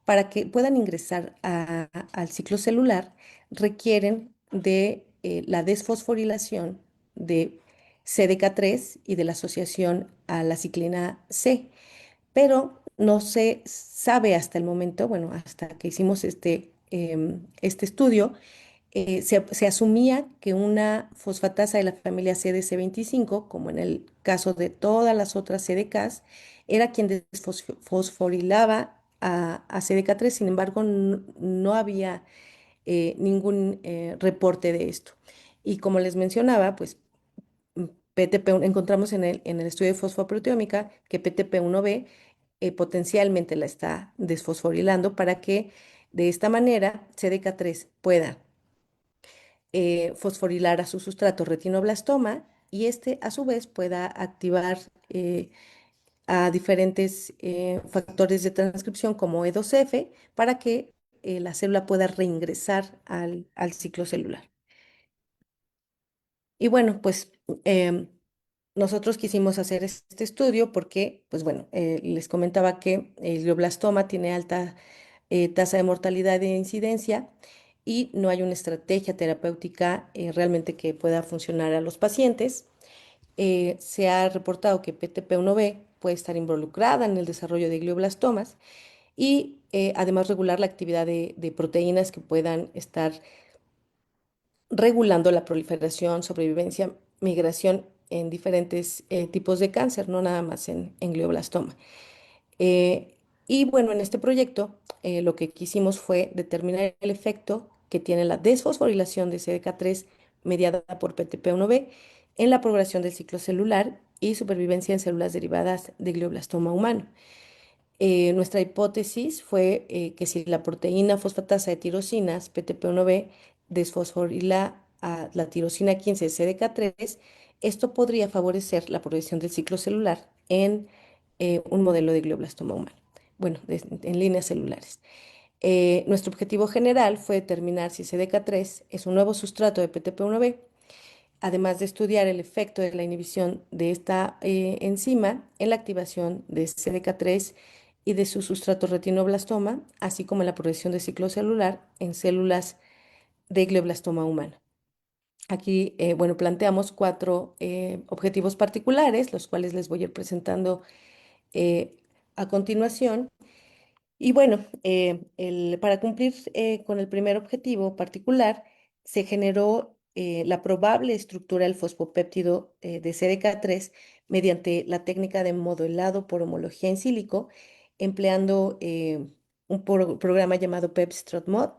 para que puedan ingresar al ciclo celular, requieren de la desfosforilación de CDK3 y de la asociación a la ciclina C, pero no se sabe hasta el momento, bueno, hasta que hicimos este estudio, se asumía que una fosfatasa de la familia CDC25, como en el caso de todas las otras CDKs, era quien desfosforilaba a CDK3. Sin embargo, no había ningún reporte de esto. Y como les mencionaba, pues encontramos en el estudio de fosfoproteómica que PTP1B potencialmente la está desfosforilando para que de esta manera CDK3 pueda fosforilar a su sustrato retinoblastoma y este a su vez pueda activar a diferentes factores de transcripción como E2F para que la célula pueda reingresar al ciclo celular. Y bueno, pues nosotros quisimos hacer este estudio porque, pues bueno, les comentaba que el glioblastoma tiene alta tasa de mortalidad e incidencia y no hay una estrategia terapéutica realmente que pueda funcionar a los pacientes. Se ha reportado que PTP1B puede estar involucrada en el desarrollo de glioblastomas y además regular la actividad de proteínas que puedan estar regulando la proliferación, sobrevivencia, migración en diferentes tipos de cáncer, no nada más en glioblastoma. Eh, y bueno, en este proyecto lo que quisimos fue determinar el efecto que tiene la desfosforilación de CDK3 mediada por PTP1B en la progresión del ciclo celular y supervivencia en células derivadas de glioblastoma humano. Nuestra hipótesis fue que si la proteína fosfatasa de tirosinas, PTP1B, desfosforila a la tirosina 15 CDK3, esto podría favorecer la progresión del ciclo celular en un modelo de glioblastoma humano, bueno, en líneas celulares. Nuestro objetivo general fue determinar si CDK3 es un nuevo sustrato de PTP1B, además de estudiar el efecto de la inhibición de esta enzima en la activación de CDK3 y de su sustrato retinoblastoma, así como en la progresión de ciclo celular en células de glioblastoma humano. Aquí, bueno, planteamos cuatro objetivos particulares, los cuales les voy a ir presentando eh, a continuación. Y bueno, para cumplir con el primer objetivo particular, se generó la probable estructura del fosfopéptido de CDK3 mediante la técnica de modelado por homología en sílico, empleando un programa llamado PepStrot-Mod,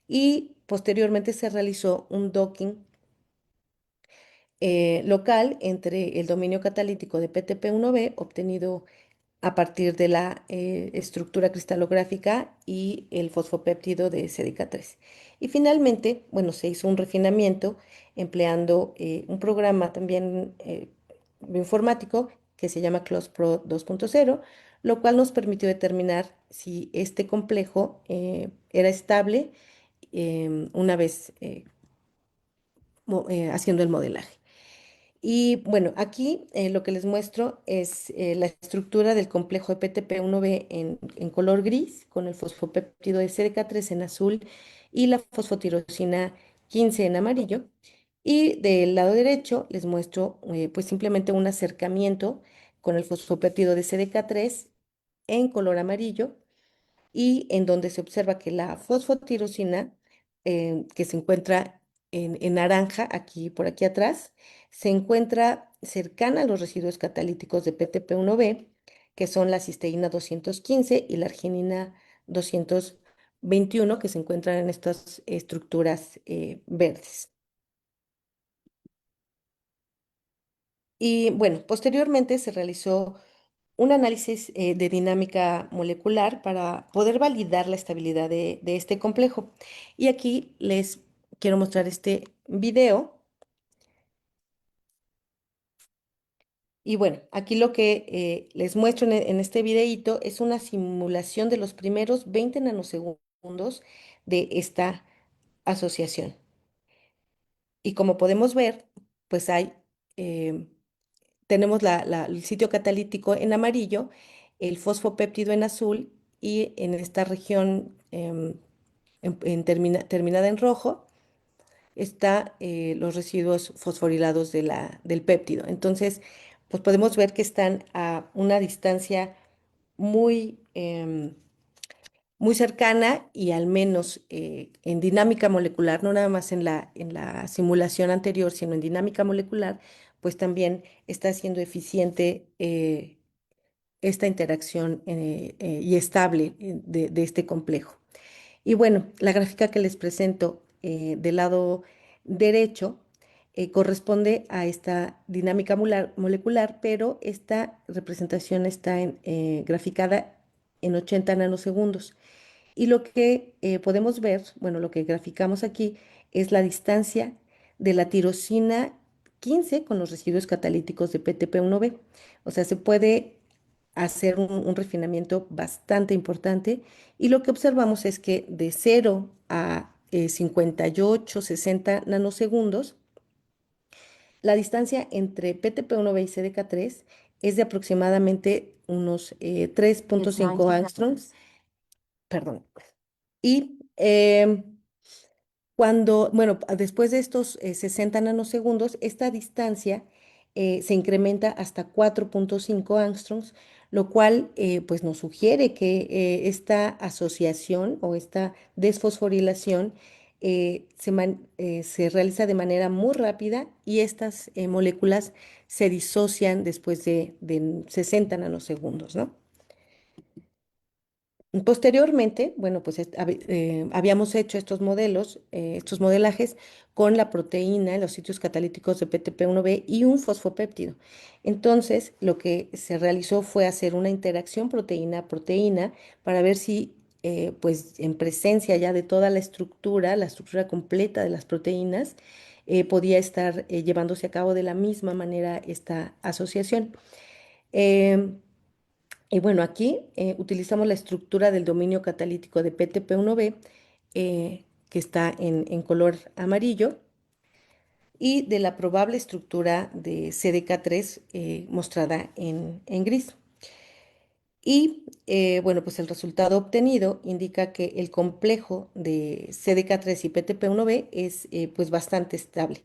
y posteriormente se realizó un docking local entre el dominio catalítico de PTP1B obtenido a partir de la estructura cristalográfica y el fosfopéptido de CDK3. Y finalmente, bueno, se hizo un refinamiento empleando un programa también bioinformático que se llama CLOSPRO 2.0, lo cual nos permitió determinar si este complejo era estable una vez haciendo el modelaje. Y bueno, aquí lo que les muestro es la estructura del complejo de PTP1B en color gris, con el fosfopéptido de CDK3 en azul y la fosfotirosina 15 en amarillo. Y del lado derecho les muestro pues simplemente un acercamiento con el fosfopéptido de CDK3 en color amarillo, y en donde se observa que la fosfotirosina, que se encuentra en naranja, aquí por aquí atrás, se encuentra cercana a los residuos catalíticos de PTP1B, que son la cisteína 215 y la arginina 221, que se encuentran en estas estructuras verdes. Y bueno, posteriormente se realizó un análisis de dinámica molecular para poder validar la estabilidad de este complejo. Y aquí les quiero mostrar este video. Y bueno, aquí lo que les muestro en este videíto es una simulación de los primeros 20 nanosegundos de esta asociación. Y como podemos ver, pues eh, tenemos el sitio catalítico en amarillo, el fosfopéptido en azul, y en esta región terminada en rojo está los residuos fosforilados del péptido. Entonces, pues podemos ver que están a una distancia muy, muy cercana, y al menos en dinámica molecular, no nada más en la simulación anterior, sino en dinámica molecular, pues también está siendo eficiente esta interacción y estable de este complejo. Y bueno, la gráfica que les presento del lado derecho corresponde a esta dinámica molecular, pero esta representación está graficada en 80 nanosegundos. Y lo que podemos ver, bueno, lo que graficamos aquí es la distancia de la tirosina 15 con los residuos catalíticos de PTP1B. O sea, se puede hacer un refinamiento bastante importante, y lo que observamos es que de 0 a 58, 60 nanosegundos, la distancia entre PTP1B y CDK3 es de aproximadamente unos 3.5 angstroms, perdón. Y bueno, después de estos 60 nanosegundos, esta distancia se incrementa hasta 4.5 angstroms, lo cual pues nos sugiere que esta asociación o esta desfosforilación se realiza de manera muy rápida, y estas moléculas se disocian después de 60 nanosegundos, ¿no? Posteriormente, bueno, pues habíamos hecho estos modelos, estos modelajes con la proteína en los sitios catalíticos de PTP1B y un fosfopéptido. Entonces, lo que se realizó fue hacer una interacción proteína-proteína para ver si, pues, en presencia ya de toda la estructura completa de las proteínas, podía estar llevándose a cabo de la misma manera esta asociación. Em, y bueno, aquí utilizamos la estructura del dominio catalítico de PTP1B, que está en color amarillo, y de la probable estructura de CDK3 mostrada en gris. Y bueno, pues el resultado obtenido indica que el complejo de CDK3 y PTP1B es pues bastante estable.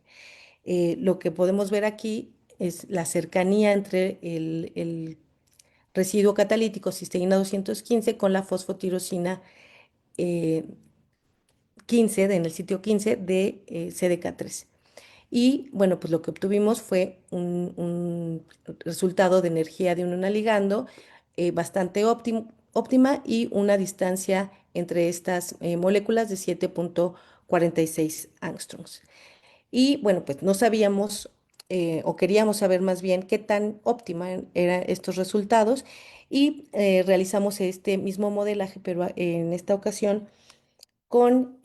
Lo que podemos ver aquí es la cercanía entre el residuo catalítico cisteína 215 con la fosfotirosina eh, 15, en el sitio 15 de CDK3. Y bueno, pues lo que obtuvimos fue un resultado de energía de un ligando bastante óptima y una distancia entre estas moléculas de 7,46 angstroms. Y bueno, pues no sabíamos o queríamos saber más bien qué tan óptima eran estos resultados y realizamos este mismo modelaje, pero en esta ocasión con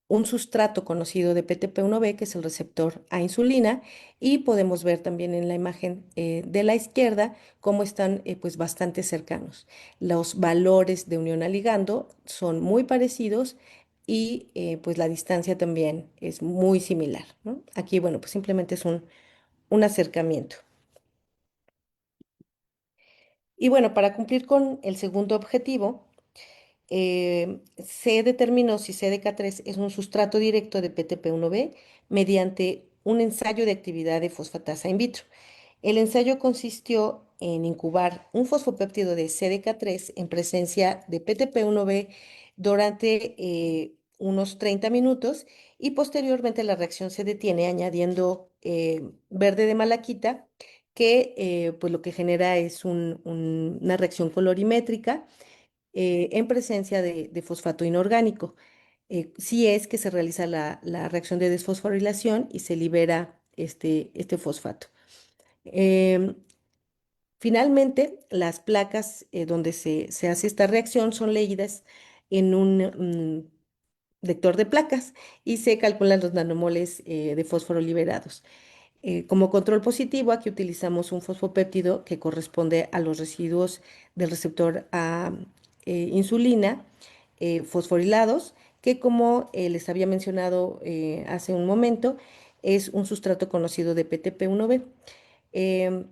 un sustrato conocido de PTP1B, que es el receptor a insulina, y podemos ver también en la imagen de la izquierda cómo están pues bastante cercanos. Los valores de unión a ligando son muy parecidos y pues la distancia también es muy similar, ¿no? Aquí, bueno, pues simplemente es un acercamiento. Y bueno, para cumplir con el segundo objetivo, se determinó si CDK3 es un sustrato directo de PTP1B mediante un ensayo de actividad de fosfatasa in vitro. El ensayo consistió en incubar un fosfopéptido de CDK3 en presencia de PTP1B durante unos 30 minutos y posteriormente la reacción se detiene añadiendo verde de malaquita que pues lo que genera es una reacción colorimétrica en presencia de fosfato inorgánico. Si es que se realiza la reacción de desfosforilación y se libera este fosfato. Em, Finalmente, las placas donde se hace esta reacción son leídas en un lector de placas y se calculan los nanomoles de fósforo liberados. Como control positivo, aquí utilizamos un fosfopéptido que corresponde a los residuos del receptor a insulina fosforilados, que como les había mencionado hace un momento, es un sustrato conocido de PTP1B. Em,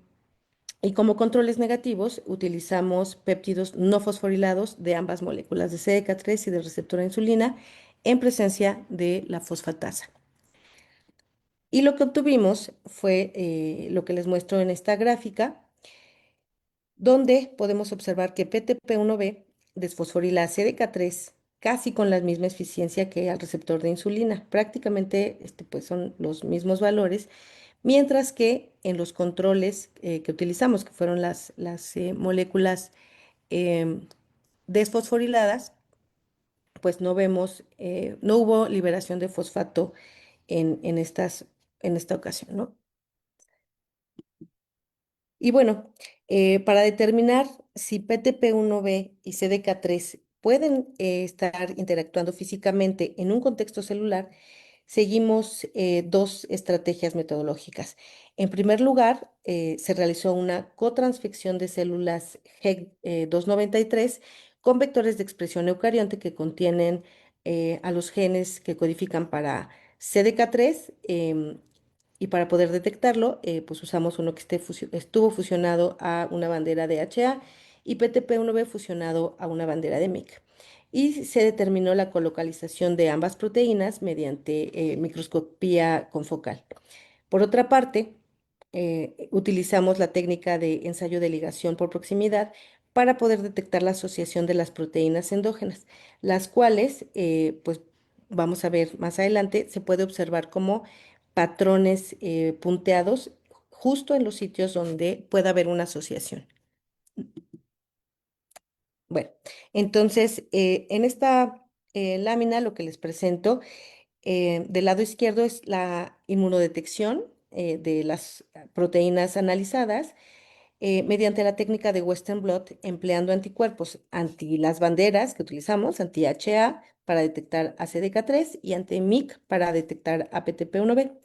y como controles negativos, utilizamos péptidos no fosforilados de ambas moléculas, de CDK3 y del receptor a insulina, en presencia de la fosfatasa. Y lo que obtuvimos fue lo que les muestro en esta gráfica, donde podemos observar que PTP1B desfosforila a CDK3 casi con la misma eficiencia que al receptor de insulina. Prácticamente pues son los mismos valores, mientras que en los controles que utilizamos, que fueron las moléculas em, desfosforiladas, pues no vemos, no hubo liberación de fosfato en esta ocasión, ¿no? Y bueno, para determinar si PTP1B y CDK3 pueden estar interactuando físicamente en un contexto celular, seguimos dos estrategias metodológicas. En primer lugar, se realizó una cotransfección de células HEC293 con vectores de expresión eucarionte que contienen a los genes que codifican para CDK3 y para poder detectarlo, pues usamos uno que estuvo fusionado a una bandera de HA y PTP1B fusionado a una bandera de MYC. Y se determinó la colocalización de ambas proteínas mediante microscopía confocal. Por otra parte, utilizamos la técnica de ensayo de ligación por proximidad para poder detectar la asociación de las proteínas endógenas, las cuales, pues vamos a ver más adelante, se puede observar como patrones punteados justo en los sitios donde pueda haber una asociación. Bueno, entonces, en esta lámina lo que les presento del lado izquierdo es la inmunodetección de las proteínas analizadas mediante la técnica de Western blot, empleando anticuerpos anti las banderas que utilizamos, anti-HA para detectar ACDK3 y anti-MYC para detectar APTP1B.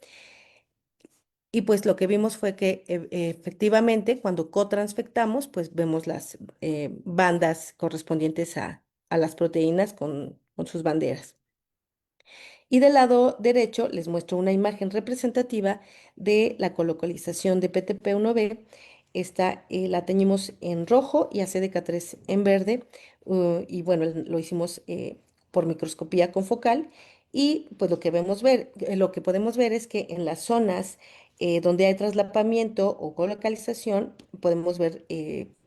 Y pues lo que vimos fue que efectivamente cuando cotransfectamos, pues vemos las bandas correspondientes a las proteínas con sus banderas. Y del lado derecho les muestro una imagen representativa de la colocalización de PTP1B. Esta la teñimos en rojo y a CDK3 en verde. Y bueno, lo hicimos por microscopía confocal. Y pues lo que podemos ver es que en las zonas donde hay traslapamiento o colocalización, podemos ver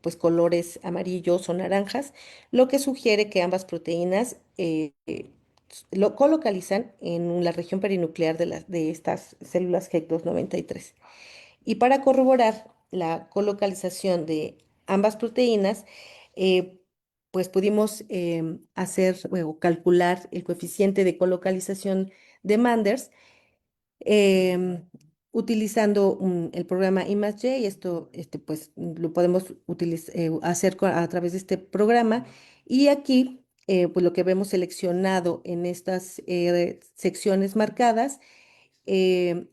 pues colores amarillos o naranjas, lo que sugiere que ambas proteínas lo colocalizan en la región perinuclear de estas células HEC293. Y para corroborar la colocalización de ambas proteínas, eh, pues pudimos hacer o calcular el coeficiente de colocalización de Manders em, utilizando el programa ImageJ. Y esto pues, lo podemos hacer a través de este programa. Y aquí, pues lo que vemos seleccionado en estas secciones marcadas, eh,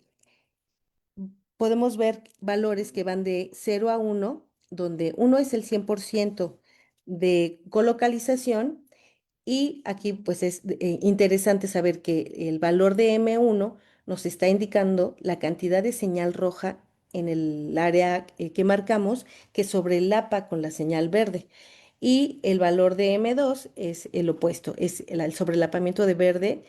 podemos ver valores que van de 0 a 1, donde 1 es el 100% de colocalización. Y aquí pues es interesante saber que el valor de M1 nos está indicando la cantidad de señal roja en el área que marcamos, que sobrelapa con la señal verde. Y el valor de M2 es el opuesto, es el sobrelapamiento de verde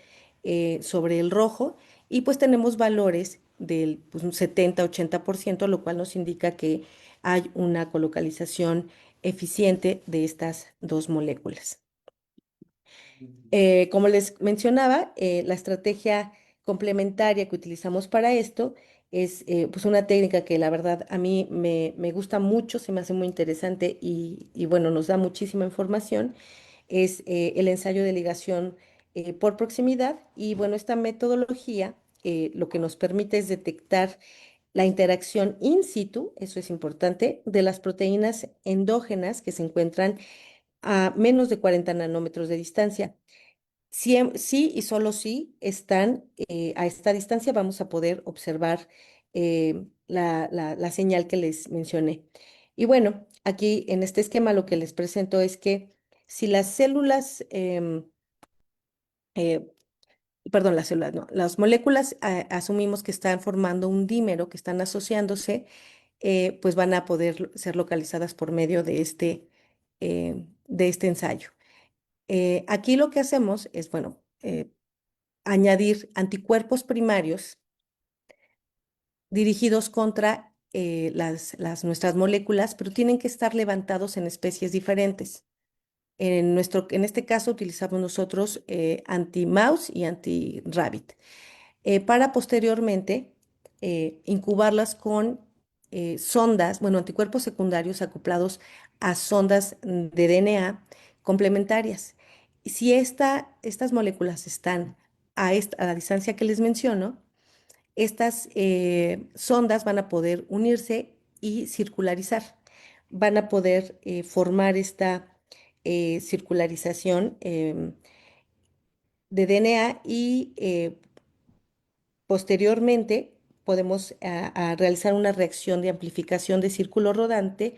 sobre el rojo. Y pues tenemos valores del pues, un 70-80%, lo cual nos indica que hay una colocalización eficiente de estas dos moléculas. Como les mencionaba, la estrategia complementaria que utilizamos para esto es pues una técnica que la verdad a mí me gusta mucho, se me hace muy interesante y bueno, nos da muchísima información. Es el ensayo de ligación por proximidad. Y bueno, esta metodología lo que nos permite es detectar la interacción in situ, eso es importante, de las proteínas endógenas que se encuentran a menos de 40 nanómetros de distancia. Sí y solo si están a esta distancia, vamos a poder observar la señal que les mencioné. Y bueno, aquí en este esquema lo que les presento es que si las células, eh, perdón, las células, no, las moléculas asumimos que están formando un dímero, que están asociándose, pues van a poder ser localizadas por medio de este ensayo. Aquí lo que hacemos es, bueno, añadir anticuerpos primarios dirigidos contra nuestras moléculas, pero tienen que estar levantados en especies diferentes. En este caso utilizamos nosotros anti-mouse y anti-rabbit, para posteriormente incubarlas con sondas, bueno, anticuerpos secundarios acoplados a sondas de DNA complementarias. Y si estas moléculas están a la distancia que les menciono, estas sondas van a poder unirse y circularizar. Van a poder formar esta circularización de DNA. Y posteriormente podemos realizar una reacción de amplificación de círculo rodante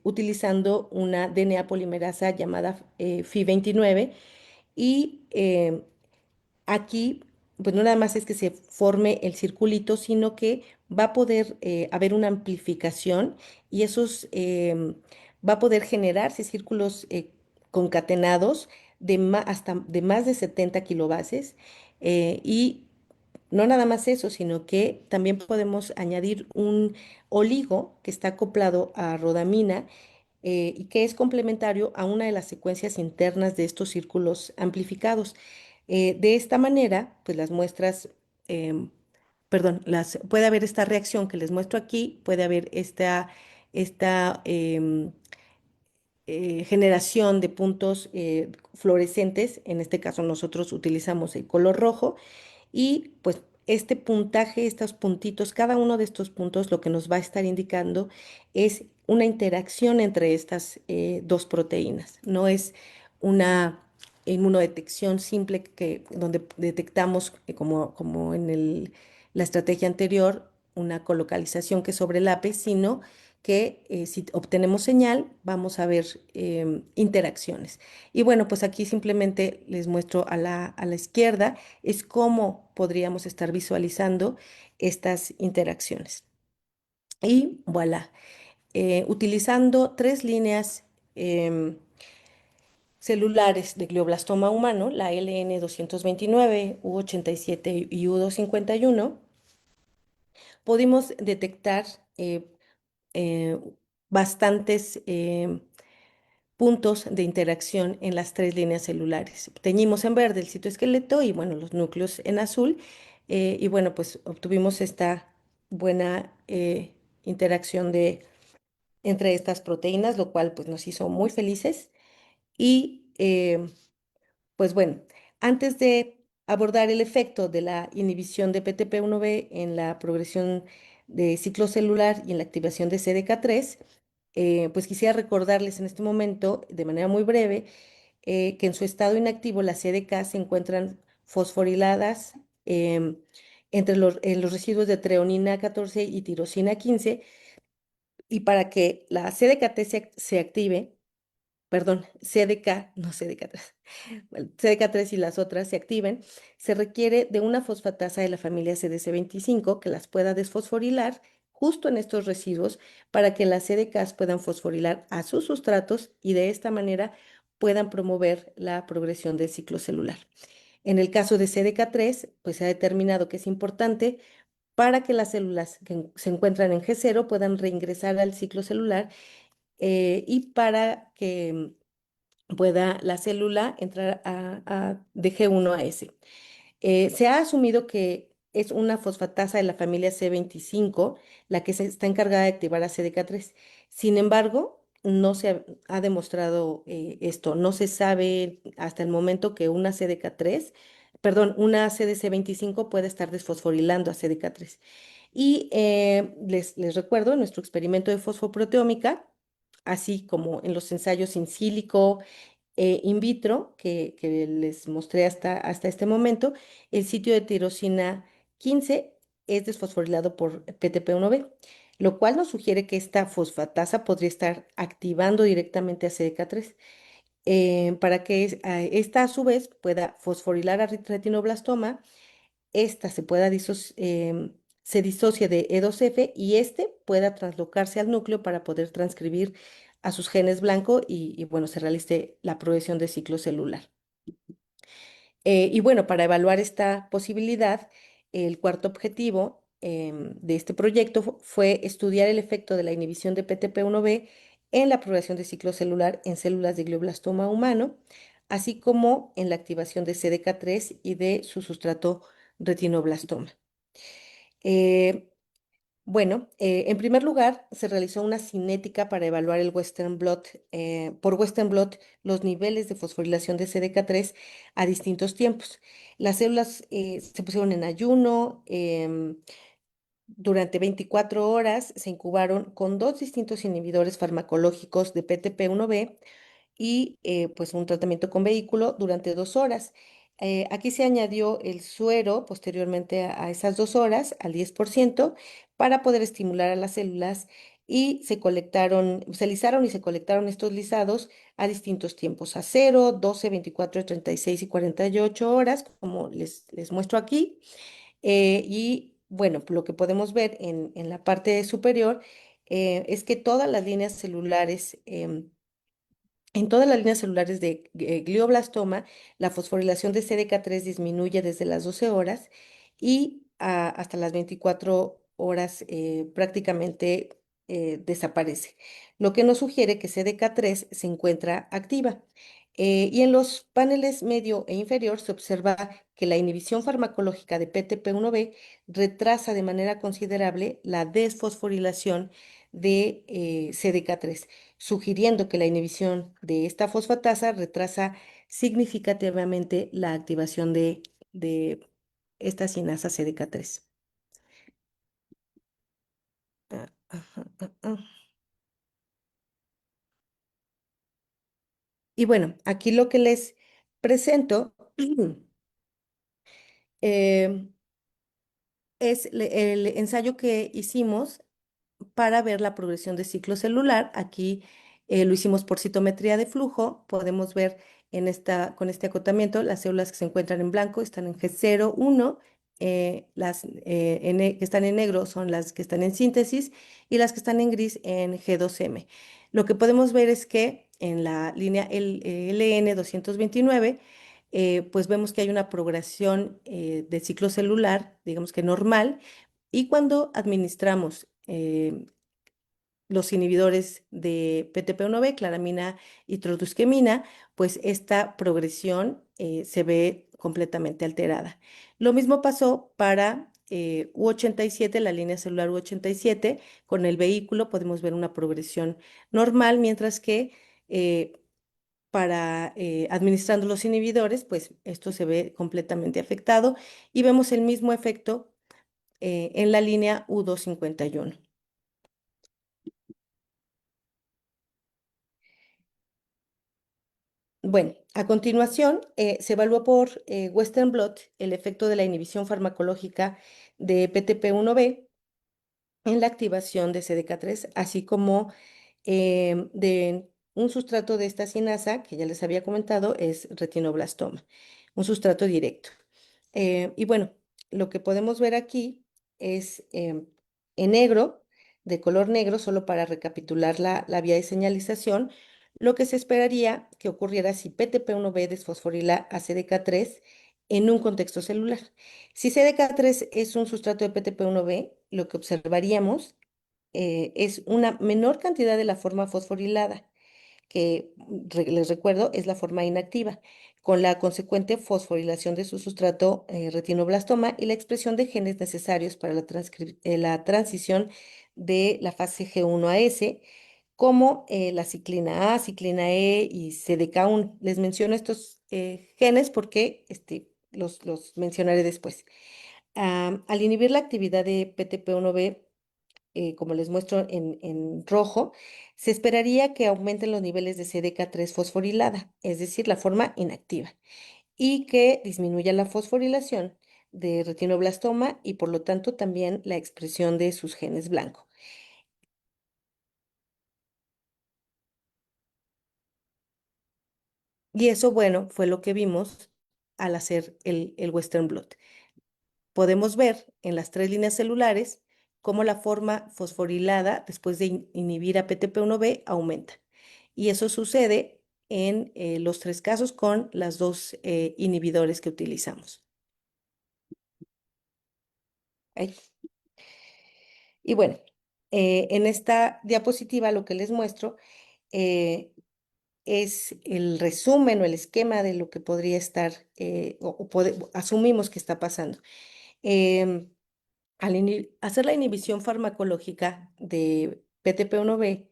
utilizando una DNA polimerasa llamada Fi29. Y aquí, pues no nada más es que se forme el circulito, sino que va a poder haber una amplificación. Y va a poder generarse círculos concatenados hasta de más de 70 kilobases. Y no nada más eso, sino que también podemos añadir un oligo que está acoplado a rodamina y que es complementario a una de las secuencias internas de estos círculos amplificados. De esta manera, pues las muestras, em, perdón, puede haber esta reacción que les muestro aquí, puede haber esta generación de puntos fluorescentes. En este caso nosotros utilizamos el color rojo. Y pues este puntaje, estos puntitos, cada uno de estos puntos lo que nos va a estar indicando es una interacción entre estas dos proteínas. No es una inmunodetección simple donde detectamos, como en la estrategia anterior, una colocalización que sobrelape, sino que si obtenemos señal, vamos a ver interacciones. Y bueno, pues aquí simplemente les muestro a la izquierda es cómo podríamos estar visualizando estas interacciones. Y voilà, utilizando tres líneas celulares de glioblastoma humano, la LN229, U87 y U251, pudimos detectar eh, eh, bastantes puntos de interacción en las tres líneas celulares. Teñimos en verde el citoesqueleto y bueno, los núcleos en azul. Y bueno, pues obtuvimos esta buena interacción entre estas proteínas, lo cual pues nos hizo muy felices. Y pues bueno, antes de abordar el efecto de la inhibición de PTP1B en la progresión de ciclo celular y en la activación de CDK3, pues quisiera recordarles en este momento, de manera muy breve, que en su estado inactivo las CDK se encuentran fosforiladas em, en los residuos de treonina 14 y tirosina 15, y para que la CDKT se active, perdón, CDK, no CDK3, bueno, CDK3 y las otras se activen, se requiere de una fosfatasa de la familia CDC25 que las pueda desfosforilar justo en estos residuos para que las CDKs puedan fosforilar a sus sustratos y de esta manera puedan promover la progresión del ciclo celular. En el caso de CDK3, pues se ha determinado que es importante para que las células que se encuentran en G0 puedan reingresar al ciclo celular y para que pueda la célula entrar de G1 a S. Se ha asumido que es una fosfatasa de la familia C25 la que se está encargada de activar a CDK3. Sin embargo, no se ha demostrado esto. No se sabe hasta el momento que una CDK3, perdón, una CDC25 puede estar desfosforilando a CDK3. Y les recuerdo nuestro experimento de fosfoproteómica, así como en los ensayos in silico in vitro que les mostré hasta este momento, el sitio de tirosina 15 es desfosforilado por PTP1B, lo cual nos sugiere que esta fosfatasa podría estar activando directamente a CDK3 para que esta a su vez pueda fosforilar a retinoblastoma, esta se disocia de E2F y este pueda translocarse al núcleo para poder transcribir a sus genes blanco y bueno, se realice la progresión de ciclo celular. Y bueno, para evaluar esta posibilidad, el cuarto objetivo de este proyecto fue estudiar el efecto de la inhibición de PTP1B en la progresión de ciclo celular en células de glioblastoma humano, así como en la activación de CDK3 y de su sustrato retinoblastoma. Eh, en primer lugar, se realizó una cinética para evaluar por Western blot los niveles de fosforilación de CDK3 a distintos tiempos. Las células se pusieron en ayuno, durante 24 horas se incubaron con dos distintos inhibidores farmacológicos de PTP1B y pues un tratamiento con vehículo durante 2 horas. Aquí se añadió el suero posteriormente a esas 2 horas, al 10%, para poder estimular a las células y se lisaron y se colectaron estos lisados a distintos tiempos, a 0, 12, 24, 36 y 48 horas, como les muestro aquí. Y bueno, lo que podemos ver en la parte superior es que todas las líneas celulares en todas las líneas celulares de glioblastoma, la fosforilación de CDK3 disminuye desde las 12 horas y hasta las 24 horas prácticamente desaparece, lo que nos sugiere que CDK3 se encuentra activa. Y en los paneles medio e inferior se observa que la inhibición farmacológica de PTP1B retrasa de manera considerable la desfosforilación de CDK3, sugiriendo que la inhibición de esta fosfatasa retrasa significativamente la activación de esta sinasa CDK3. Y bueno, aquí lo que les presento eh, es el ensayo que hicimos para ver la progresión de ciclo celular. Aquí lo hicimos por citometría de flujo. Podemos ver con este acotamiento las células que se encuentran en blanco están en G0, 1. Las que están en negro son las que están en síntesis y las que están en gris en G2M. Lo que podemos ver es que en la línea LN229, pues vemos que hay una progresión de ciclo celular, digamos que normal, Y cuando administramos los inhibidores de PTP1B, claramina y trotusquemina, pues esta progresión se ve completamente alterada. Lo mismo pasó para U87, la línea celular U87. Con el vehículo podemos ver una progresión normal, mientras que para administrando los inhibidores, pues esto se ve completamente afectado y vemos el mismo efecto en la línea U251. Bueno, a continuación se evaluó por Western blot el efecto de la inhibición farmacológica de PTP1B en la activación de CDK3, así como de un sustrato de esta cinasa, que ya les había comentado, es retinoblastoma, un sustrato directo. Y bueno, lo que podemos ver aquí es en negro, de color negro, solo para recapitular la vía de señalización, lo que se esperaría que ocurriera si PTP1B desfosforila a CDK3 en un contexto celular. Si CDK3 es un sustrato de PTP1B, lo que observaríamos es una menor cantidad de la forma fosforilada, que les recuerdo es la forma inactiva, con la consecuente fosforilación de su sustrato retinoblastoma y la expresión de genes necesarios para la transición de la fase G1 a S, como la ciclina A, ciclina E y CDK1. Les menciono estos genes porque los mencionaré después. Al inhibir la actividad de PTP1B, como les muestro en rojo, se esperaría que aumenten los niveles de CDK3 fosforilada, es decir, la forma inactiva, y que disminuya la fosforilación de retinoblastoma y por lo tanto también la expresión de sus genes blanco. Y eso, bueno, fue lo que vimos al hacer el Western blot. Podemos ver en las tres líneas celulares cómo la forma fosforilada después de inhibir a PTP1B aumenta. Y eso sucede en los tres casos con las dos inhibidores que utilizamos. Ahí. Y bueno, en esta diapositiva lo que les muestro eh, es el resumen o el esquema de lo que podría estar, asumimos que está pasando. Em, Hacer la inhibición farmacológica de PTP1B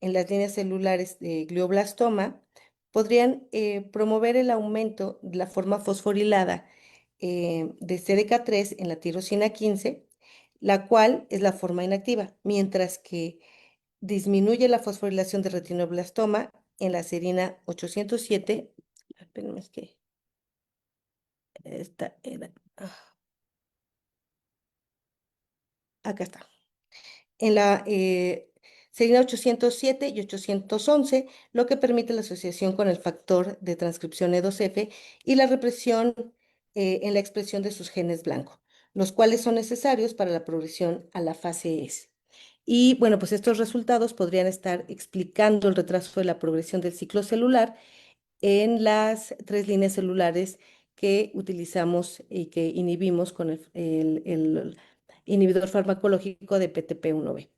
en las líneas celulares de glioblastoma podrían promover el aumento de la forma fosforilada de CDK3 en la tirosina 15, la cual es la forma inactiva, mientras que disminuye la fosforilación de retinoblastoma en la serina 807. Espérenme, es que esta era, acá está. En la serina 807 y 811, lo que permite la asociación con el factor de transcripción E2F y la represión en la expresión de sus genes blanco, los cuales son necesarios para la progresión a la fase S. Y bueno, pues estos resultados podrían estar explicando el retraso de la progresión del ciclo celular en las tres líneas celulares que utilizamos y que inhibimos con el inhibidor farmacológico de PTP1B.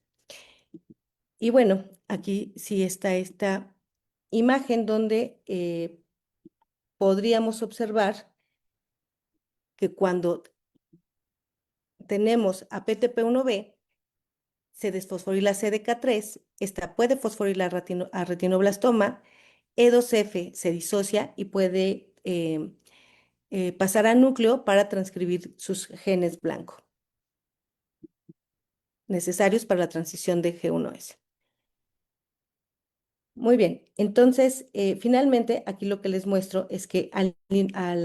Y bueno, aquí sí está esta imagen donde podríamos observar que cuando tenemos a PTP1B, se desfosforila CDK3, esta puede fosforilar a retinoblastoma, E2F se disocia y puede pasar a núcleo para transcribir sus genes blanco, necesarios para la transición de G1S. Muy bien, entonces finalmente aquí lo que les muestro es que al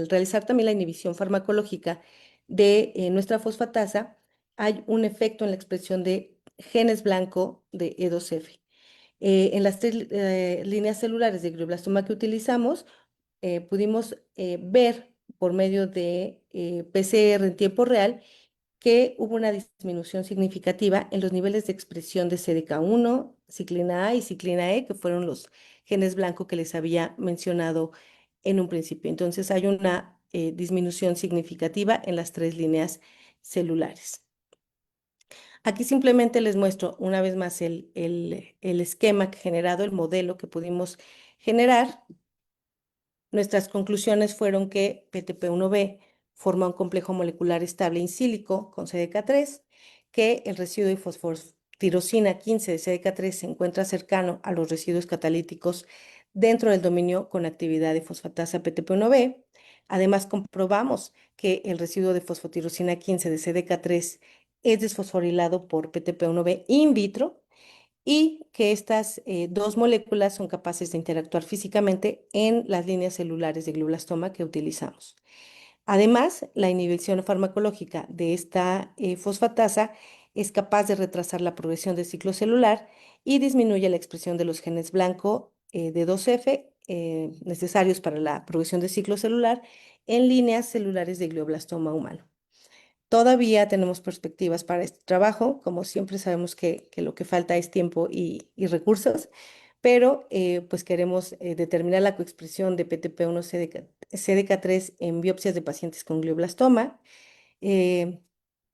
realizar también la inhibición farmacológica de nuestra fosfatasa, hay un efecto en la expresión de genes blanco de E2F. En las tres líneas celulares de glioblastoma que utilizamos, pudimos ver por medio de PCR en tiempo real que hubo una disminución significativa en los niveles de expresión de CDK1, ciclina A y ciclina E, que fueron los genes blancos que les había mencionado en un principio. Entonces hay una disminución significativa en las tres líneas celulares. Aquí simplemente les muestro una vez más el esquema que generado, el modelo que pudimos generar. Nuestras conclusiones fueron que PTP1B forma un complejo molecular estable in sílico con CDK3, que el residuo de fosfotirosina 15 de CDK3 se encuentra cercano a los residuos catalíticos dentro del dominio con actividad de fosfatasa PTP1B. Además, comprobamos que el residuo de fosfotirosina 15 de CDK3 es desfosforilado por PTP1B in vitro y que estas dos moléculas son capaces de interactuar físicamente en las líneas celulares de glioblastoma que utilizamos. Además, la inhibición farmacológica de esta fosfatasa es capaz de retrasar la progresión del ciclo celular y disminuye la expresión de los genes blanco de 2F necesarios para la progresión del ciclo celular en líneas celulares de glioblastoma humano. Todavía tenemos perspectivas para este trabajo, como siempre sabemos que lo que falta es tiempo y recursos, pero pues queremos determinar la coexpresión de PTP1 CDK3 en biopsias de pacientes con glioblastoma. Eh,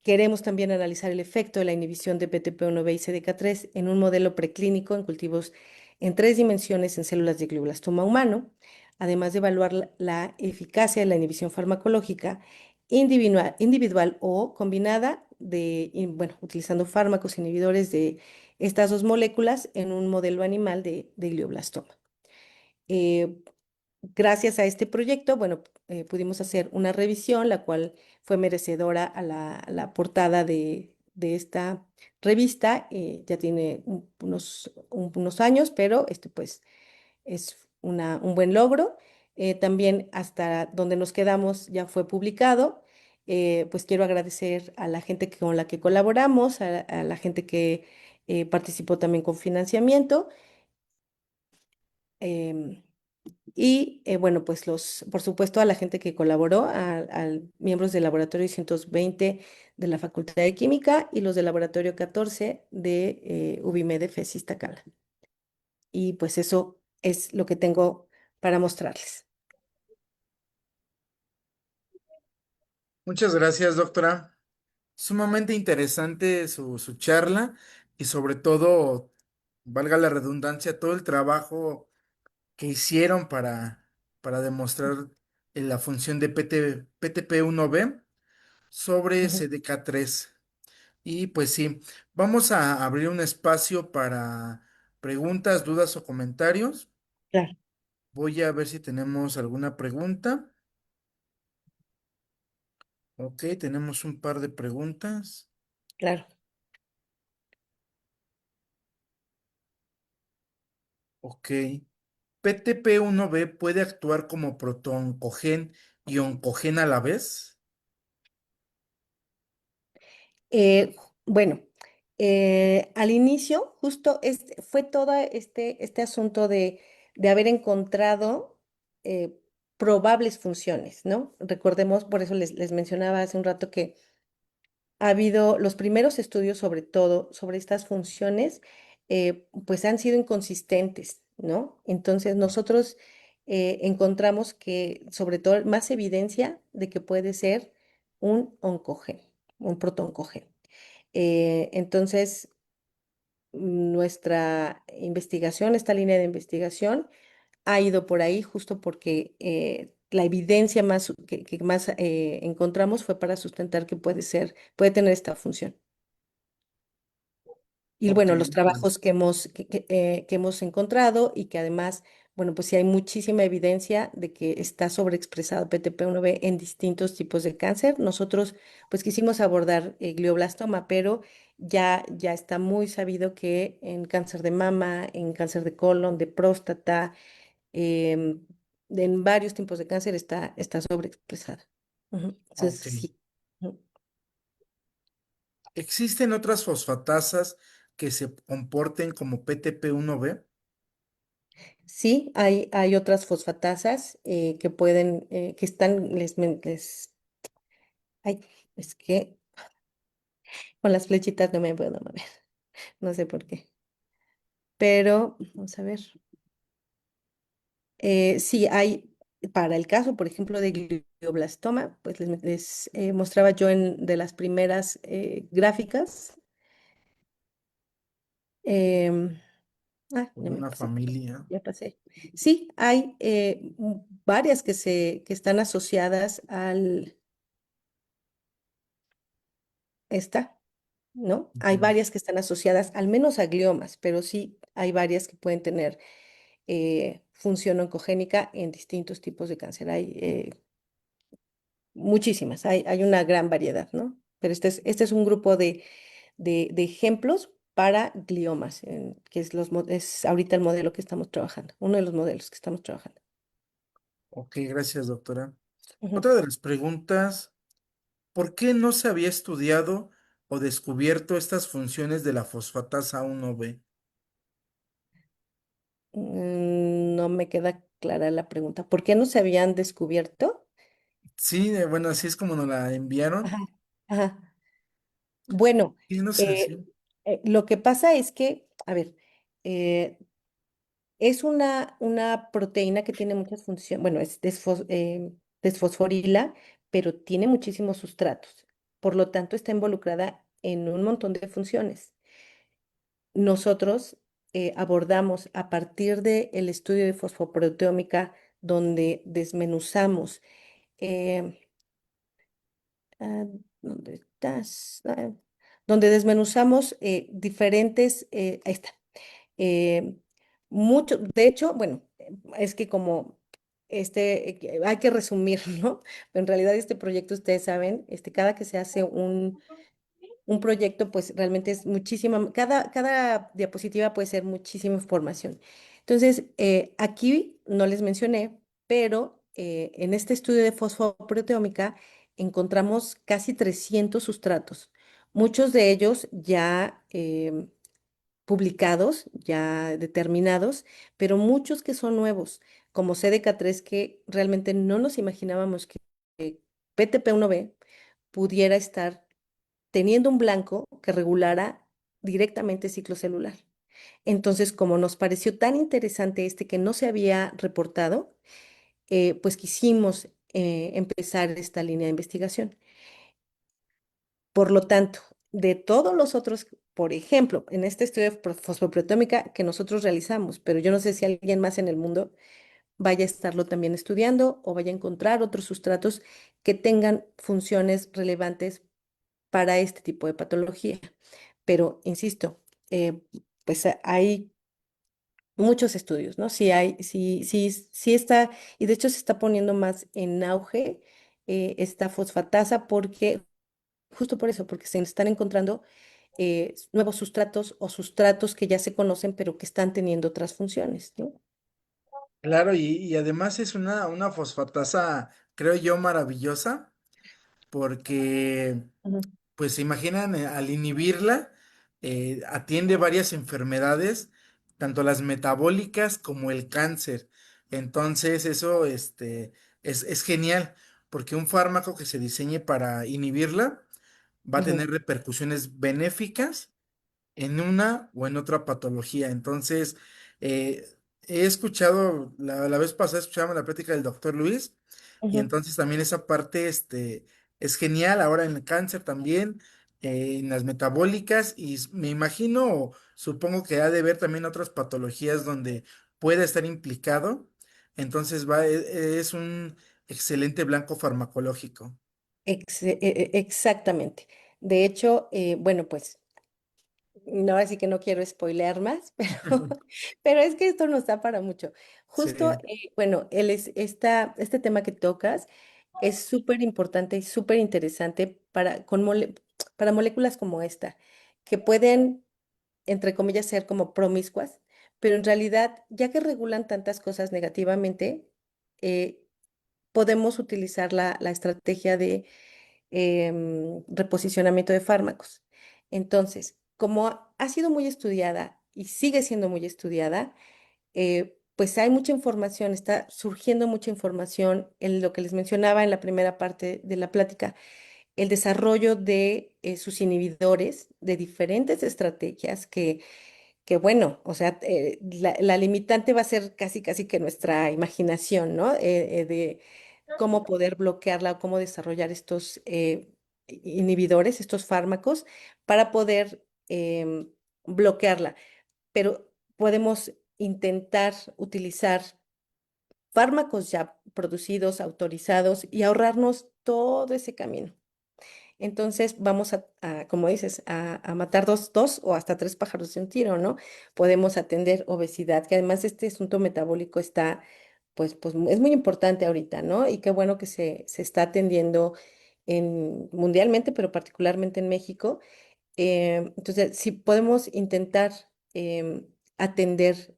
Queremos también analizar el efecto de la inhibición de PTP1B y CDK3 en un modelo preclínico en cultivos en 3 dimensiones en células de glioblastoma humano, además de evaluar la eficacia de la inhibición farmacológica individual o combinada bueno, utilizando fármacos inhibidores de estas dos moléculas en un modelo animal de glioblastoma. Eh, Gracias a este proyecto, bueno, pudimos hacer una revisión, la cual fue merecedora a la portada de esta revista. Ya tiene unos años, pero este pues es un buen logro. También hasta donde nos quedamos ya fue publicado. Pues quiero agradecer a la gente con la que colaboramos, a la gente que participó también con financiamiento. em, bueno, pues por supuesto, a la gente que colaboró, miembros del laboratorio 620 de la Facultad de Química y los del laboratorio 14 de Ubimed FES Iztacala. Y pues eso es lo que tengo para mostrarles. Muchas gracias, doctora. Sumamente interesante su charla y sobre todo, valga la redundancia, todo el trabajo que hicieron para demostrar la función de PTP1B sobre Ujú. CDK3. Y pues sí, vamos a abrir un espacio para preguntas, dudas o comentarios. Claro, Voy a ver si tenemos alguna pregunta. Ok, tenemos un par de preguntas. claro. Ok. ¿PTP1B puede actuar como protooncogen y oncogen a la vez? Bueno, al inicio, justo fue todo este asunto de haber encontrado eh, probables funciones, ¿no? Recordemos, por eso les mencionaba hace un rato que ha habido los primeros estudios sobre todo, sobre estas funciones, pues han sido inconsistentes, ¿no? Entonces nosotros encontramos que sobre todo más evidencia de que puede ser un oncogen, un protooncogen. Entonces, nuestra investigación, esta línea de investigación, ha ido por ahí justo porque la evidencia más que más encontramos fue para sustentar que puede tener esta función. Y Ok, bueno, los trabajos que hemos encontrado y que además, bueno, pues sí hay muchísima evidencia de que está sobreexpresado PTP1B en distintos tipos de cáncer. Nosotros pues quisimos abordar glioblastoma, pero ya está muy sabido que en cáncer de mama, en cáncer de colon, de próstata, em, en varios tipos de cáncer está sobreexpresada. Ujú. Entonces, ok. sí. Ujú. ¿Existen otras fosfatasas que se comporten como PTP1B? Sí, hay otras fosfatasas que pueden, que están, ay, es que con las flechitas no me puedo mover, no sé por qué. Pero, vamos a ver. Sí, hay, para el caso, por ejemplo, de glioblastoma, pues les mostraba yo de las primeras gráficas. Em, o ya de me una pasé, familia? ya pasé. Sí, hay varias que están asociadas al, esta, ¿no? Hay Ujú. varias que están asociadas al menos a gliomas, pero sí hay varias que pueden tener función oncogénica en distintos tipos de cáncer. Hay muchísimas, hay una gran variedad, ¿no? Pero este es un grupo de ejemplos para gliomas, que es, es ahorita el modelo que estamos trabajando, uno de los modelos que estamos trabajando. Ok, gracias, doctora. Ujú. Otra de las preguntas, ¿por qué no se había estudiado o descubierto estas funciones de la fosfatasa 1B? No me queda clara la pregunta. ¿Por qué no se habían descubierto? Sí, bueno, así es como nos la enviaron. Ajá, ajá. Bueno, Y no sé, eh, sí. lo que pasa es que, a ver, eh, es una proteína que tiene muchas funciones, bueno, es desfosforila, pero tiene muchísimos sustratos. Por lo tanto, está involucrada en un montón de funciones. Nosotros abordamos a partir del estudio de fosfoproteómica, donde desmenuzamos, eh, ah, ¿dónde estás? Donde desmenuzamos diferentes, ahí está, eh, mucho, de hecho, bueno, es que como hay que resumir, ¿no? Pero en realidad este proyecto, ustedes saben, cada que se hace un proyecto, pues realmente es muchísima, cada diapositiva puede ser muchísima información. Entonces, aquí no les mencioné, pero en este estudio de fosfoproteómica encontramos casi 300 sustratos, muchos de ellos ya publicados, ya determinados, pero muchos que son nuevos, como CDK3, que realmente no nos imaginábamos que PTP1B pudiera estar teniendo un blanco que regulara directamente el ciclo celular. Entonces, como nos pareció tan interesante este que no se había reportado, pues quisimos empezar esta línea de investigación. Por lo tanto, de todos los otros, por ejemplo, en este estudio de fosfoproteómica que nosotros realizamos, pero yo no sé si alguien más en el mundo vaya a estarlo también estudiando o vaya a encontrar otros sustratos que tengan funciones relevantes para este tipo de patología. Pero, insisto, eh, pues hay muchos estudios, ¿no? Sí está, y de hecho se está poniendo más en auge esta fosfatasa porque, justo por eso, porque se están encontrando nuevos sustratos o sustratos que ya se conocen, pero que están teniendo otras funciones, ¿no? Claro, y además es una fosfatasa, creo yo, maravillosa, porque Ujú, pues se imaginan, al inhibirla, atiende varias enfermedades, tanto las metabólicas como el cáncer. Entonces, eso, es genial, porque un fármaco que se diseñe para inhibirla va a ujú. tener repercusiones benéficas en una o en otra patología. Entonces, eh, he escuchado, la vez pasada escuchamos la plática del doctor Luis, y Ujú. entonces también esa parte, es genial, ahora en el cáncer también, en las metabólicas, y me imagino, o supongo que ha de ver también otras patologías donde pueda estar implicado. Entonces es un excelente blanco farmacológico. Exactamente. De hecho, bueno, pues no, ahora sí que no quiero spoilear más, pero es que esto nos da para mucho. Sí, Justo, bueno, este tema que tocas es súper importante y súper interesante para moléculas como esta, que pueden, entre comillas, ser como promiscuas, pero en realidad, ya que regulan tantas cosas negativamente, eh, podemos utilizar la estrategia de reposicionamiento de fármacos. Entonces, como ha sido muy estudiada y sigue siendo muy estudiada, pues hay mucha información, está surgiendo mucha información en lo que les mencionaba en la primera parte de la plática, el desarrollo de sus inhibidores, de diferentes estrategias que bueno, o sea, la limitante va a ser casi, casi que nuestra imaginación, ¿no? De cómo poder bloquearla o cómo desarrollar estos inhibidores, estos fármacos, para poder bloquearla. pero podemos intentar utilizar fármacos ya producidos, autorizados y ahorrarnos todo ese camino. Entonces vamos como dices, a matar dos o hasta tres pájaros de un tiro, ¿no? Podemos atender obesidad, que además este asunto metabólico está, pues es muy importante ahorita, ¿no? Y qué bueno que se está atendiendo mundialmente, pero particularmente en México. Entonces, si podemos intentar atender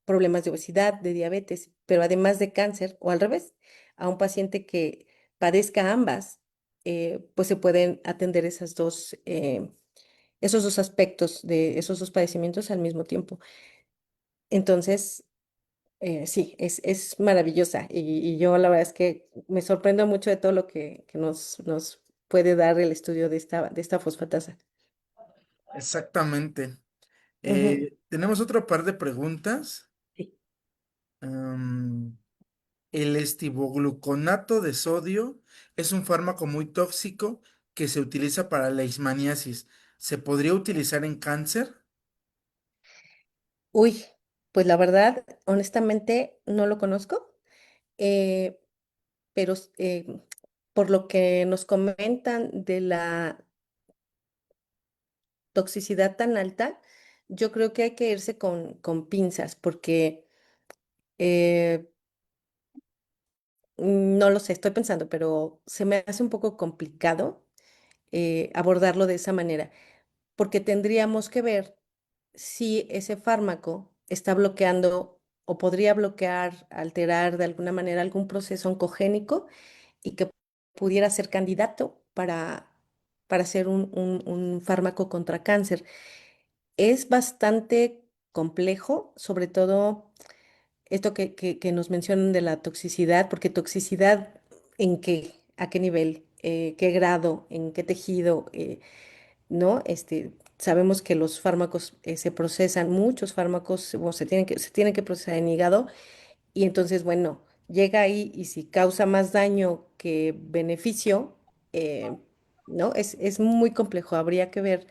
problemas de obesidad, de diabetes, pero además de cáncer, o al revés, a un paciente que padezca ambas, pues se pueden atender esos dos aspectos de esos dos padecimientos al mismo tiempo. Entonces, sí, es maravillosa y yo la verdad es que me sorprendo mucho de todo lo que nos puede dar el estudio de esta fosfatasa. Exactamente. Ujú. Tenemos otro par de preguntas. Sí. Am, el estibogluconato de sodio es un fármaco muy tóxico que se utiliza para la leishmaniasis. ¿Se podría utilizar en cáncer? Uy, pues la verdad, honestamente, no lo conozco. eh, pero por lo que nos comentan de la toxicidad tan alta, yo creo que hay que irse con pinzas porque eh, no lo sé, estoy pensando, pero se me hace un poco complicado abordarlo de esa manera, porque tendríamos que ver si ese fármaco está bloqueando o podría bloquear, alterar de alguna manera algún proceso oncogénico y que pudiera ser candidato para ser un fármaco contra cáncer. Es bastante complejo, sobre todo esto que nos mencionan de la toxicidad, porque toxicidad en qué, a qué nivel, qué grado, en qué tejido, ¿no? Sabemos que los fármacos se procesan, muchos fármacos o se tienen que procesar en hígado y entonces, bueno, llega ahí y si causa más daño que beneficio, eh, ¿no? Es muy complejo. Habría que ver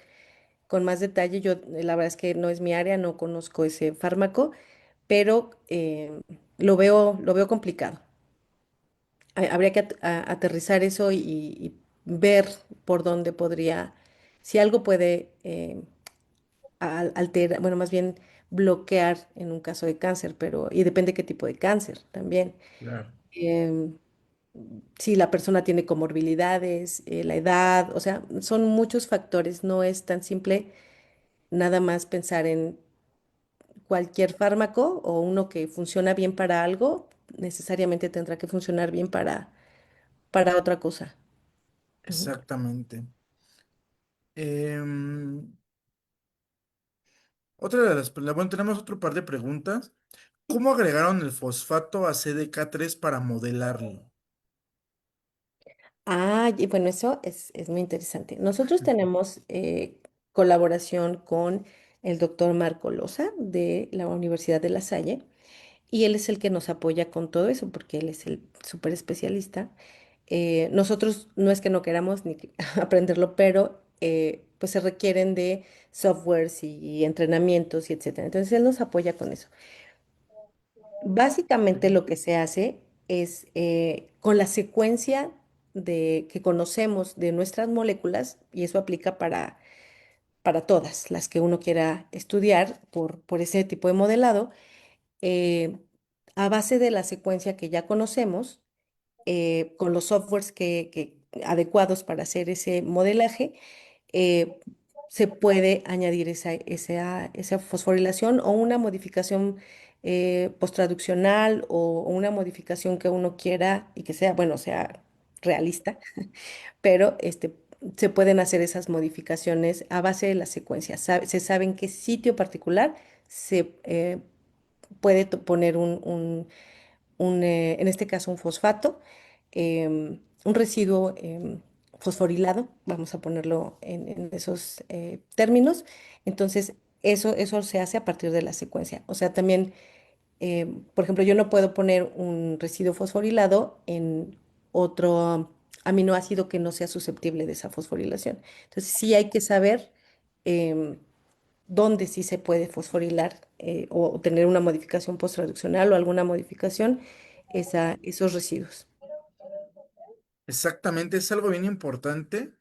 con más detalle. Yo, la verdad es que no es mi área, no conozco ese fármaco, pero lo veo complicado. Habría que aterrizar eso y ver por dónde podría, si algo puede alterar, bueno, más bien bloquear en un caso de cáncer, pero, y depende qué tipo de cáncer también. Claro. em, si la persona tiene comorbilidades, la edad, o sea, son muchos factores, no es tan simple nada más pensar en cualquier fármaco o uno que funciona bien para algo, necesariamente tendrá que funcionar bien para otra cosa. Ujú. Exactamente. Em, otra de bueno, tenemos otro par de preguntas. ¿Cómo agregaron el fosfato a CDK3 para modelarlo? Ah, y bueno, eso es muy interesante. Nosotros tenemos colaboración con el doctor Marco Loza de la Universidad de La Salle y él es el que nos apoya con todo eso porque él es el súper especialista. Nosotros no es que no queramos ni aprenderlo, pero pues se requieren de softwares y entrenamientos y etcétera. Entonces él nos apoya con eso. Básicamente lo que se hace es con la secuencia que conocemos de nuestras moléculas, y eso aplica para todas las que uno quiera estudiar por ese tipo de modelado, eh, a base de la secuencia que ya conocemos, con los softwares adecuados para hacer ese modelaje, eh, se puede añadir esa fosforilación o una modificación posttraduccional o una modificación que uno quiera y que sea, bueno, sea realista, pero se pueden hacer esas modificaciones a base de la secuencia. Se sabe en qué sitio particular se puede poner en este caso un fosfato, un residuo fosforilado, vamos a ponerlo en esos términos. Entonces, eso se hace a partir de la secuencia. O sea, también, por ejemplo, yo no puedo poner un residuo fosforilado en otro aminoácido que no sea susceptible de esa fosforilación. Entonces, sí hay que saber. em, dónde sí se puede fosforilar o tener una modificación posttraduccional o alguna modificación esos residuos. Exactamente, es algo bien importante,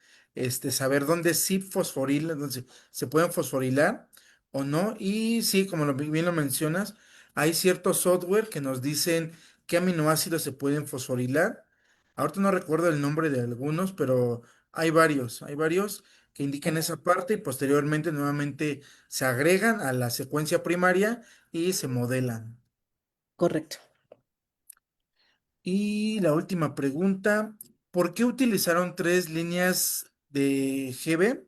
saber dónde sí fosforilan, dónde se pueden fosforilar o no. Y sí, como bien lo mencionas, hay ciertos software que nos dicen qué aminoácidos se pueden fosforilar. Ahorita no recuerdo el nombre de algunos, pero hay varios que indican Ok, esa parte y posteriormente nuevamente se agregan a la secuencia primaria y se modelan. correcto. Y la última pregunta, ¿por qué utilizaron tres líneas de GB?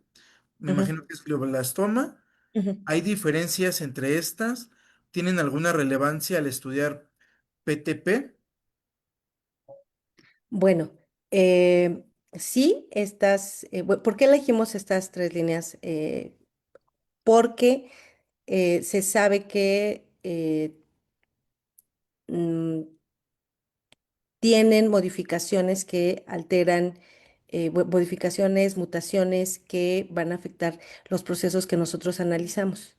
Me Ujú, imagino que es glioblastoma. ujú. ¿Hay diferencias entre estas? ¿Tienen alguna relevancia al estudiar PTP? Bueno, sí, ¿por qué elegimos estas tres líneas? Porque se sabe que mm, tienen modificaciones que alteran, modificaciones, mutaciones que van a afectar los procesos que nosotros analizamos.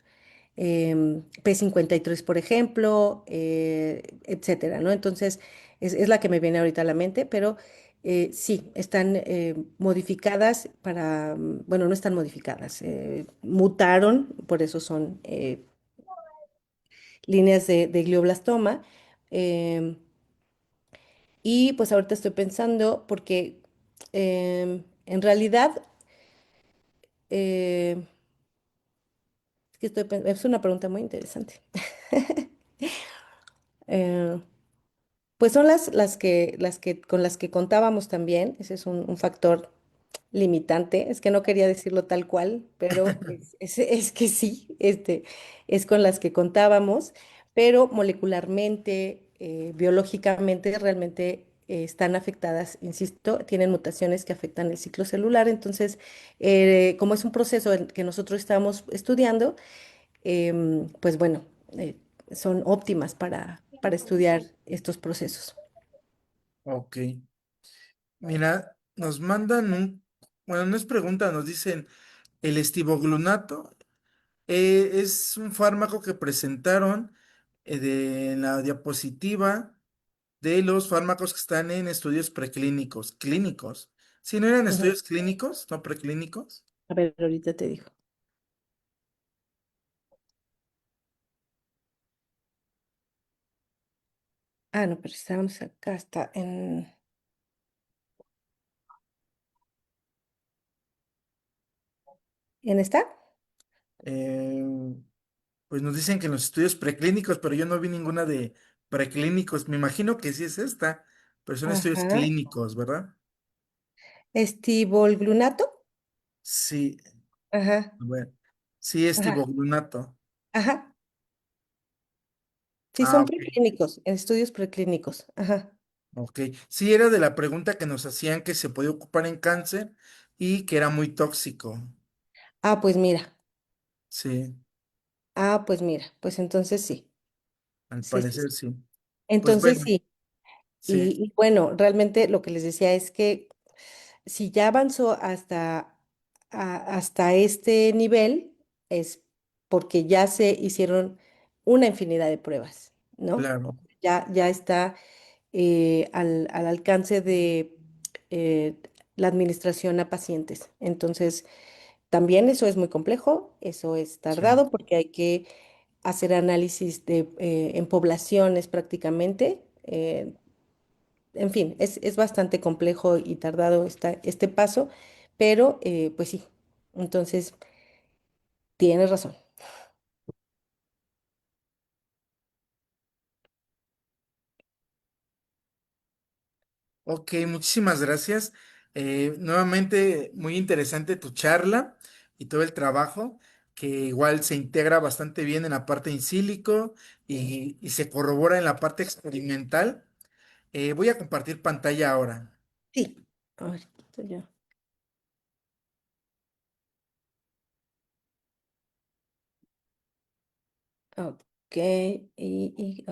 P53, por ejemplo, etcétera, ¿no? Entonces, es la que me viene ahorita a la mente, pero sí, están modificadas bueno, no están modificadas, mutaron, por eso son líneas de glioblastoma. em, y pues ahorita estoy pensando, porque en realidad, eh, es una pregunta muy interesante. Eh, Pues son con las que contábamos también. Ese es un factor limitante. Es que no quería decirlo tal cual, pero es que sí, es con las que contábamos, pero molecularmente, biológicamente, realmente están afectadas, insisto, tienen mutaciones que afectan el ciclo celular. Entonces, como es un proceso que nosotros estamos estudiando, pues bueno, eh, son óptimas para estudiar estos procesos. Ok. Mira, nos mandan bueno, no es pregunta, nos dicen, el estivoglunato es un fármaco que presentaron en la diapositiva de los fármacos que están en estudios preclínicos, clínicos. Si no eran Ujú. estudios clínicos, no preclínicos. A ver, ahorita te digo. Ah, no, pero estábamos acá, está ¿en esta? Eh, pues nos dicen que en los estudios preclínicos, pero yo no vi ninguna de preclínicos. Me imagino que sí es esta, pero son estudios Ajá. clínicos, ¿verdad? Estivolglunato. Sí, Ajá, bueno, sí, ajá, estivoglunato. ajá. Sí, Ah, son ok, preclínicos, en estudios preclínicos. Ajá. ok. Sí, era de la pregunta que nos hacían que se podía ocupar en cáncer y que era muy tóxico. Ah, pues mira. Sí, Pues mira. Pues entonces sí. al Sí, sí, parecer sí. sí. Pues Entonces bueno, sí. sí, Y bueno, realmente lo que les decía es que si ya avanzó hasta este nivel, es porque ya se hicieron una infinidad de pruebas, ¿no? claro, Ya está al alcance de eh, la administración a pacientes. Entonces, también eso es muy complejo, eso es sí. tardado porque hay que hacer análisis en poblaciones prácticamente. En fin, es bastante complejo y tardado este paso, pero pues sí, entonces tienes razón. Ok, muchísimas gracias. Nuevamente, muy interesante tu charla y todo el trabajo, que igual se integra bastante bien en la parte in sílico y se corrobora en la parte experimental. Voy a compartir pantalla ahora. Sí. A ver, estoy yo. Ok, ¿y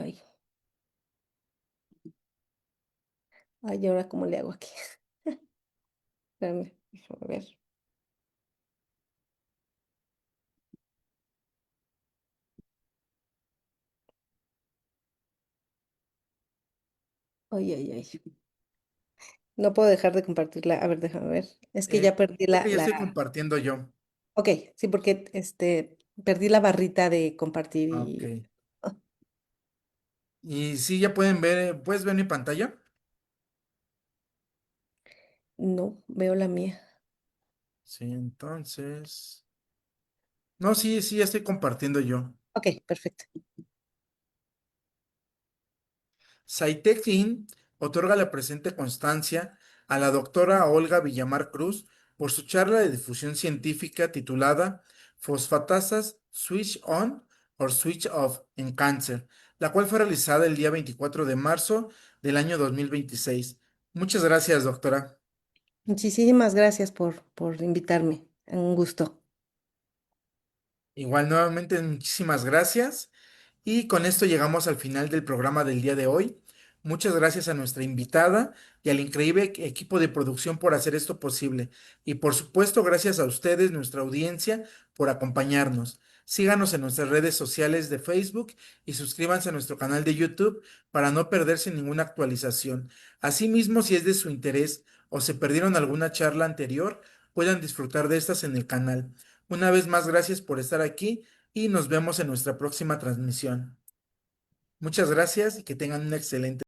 ahora cómo le hago aquí? Espérame, déjame ver. Ay, ay, ay. No puedo dejar de compartirla. A ver, déjame ver. Es que ya perdí Creo que ya estoy compartiendo yo. Ok, sí, porque perdí la barrita de compartir Ah, ok. y ah, Y sí, ya pueden ver, ¿puedes ver mi pantalla? no veo la mía. Sí, entonces. No, sí, sí, ya estoy compartiendo yo. Ok, perfecto. Saitec Inc. otorga la presente constancia a la doctora Olga Villamar Cruz por su charla de difusión científica titulada Fosfatasas Switch On or Switch Off en Cáncer, la cual fue realizada el día 24 de marzo del año 2026. Muchas gracias, doctora. Muchísimas gracias por invitarme. Un gusto. Igual nuevamente, muchísimas gracias. Y con esto llegamos al final del programa del día de hoy. Muchas gracias a nuestra invitada y al increíble equipo de producción por hacer esto posible. Y por supuesto, gracias a ustedes, nuestra audiencia, por acompañarnos. Síganos en nuestras redes sociales de Facebook y suscríbanse a nuestro canal de YouTube para no perderse ninguna actualización. Asimismo, si es de su interés o se perdieron alguna charla anterior, puedan disfrutar de estas en el canal. Una vez más, gracias por estar aquí y nos vemos en nuestra próxima transmisión. Muchas gracias y que tengan un excelente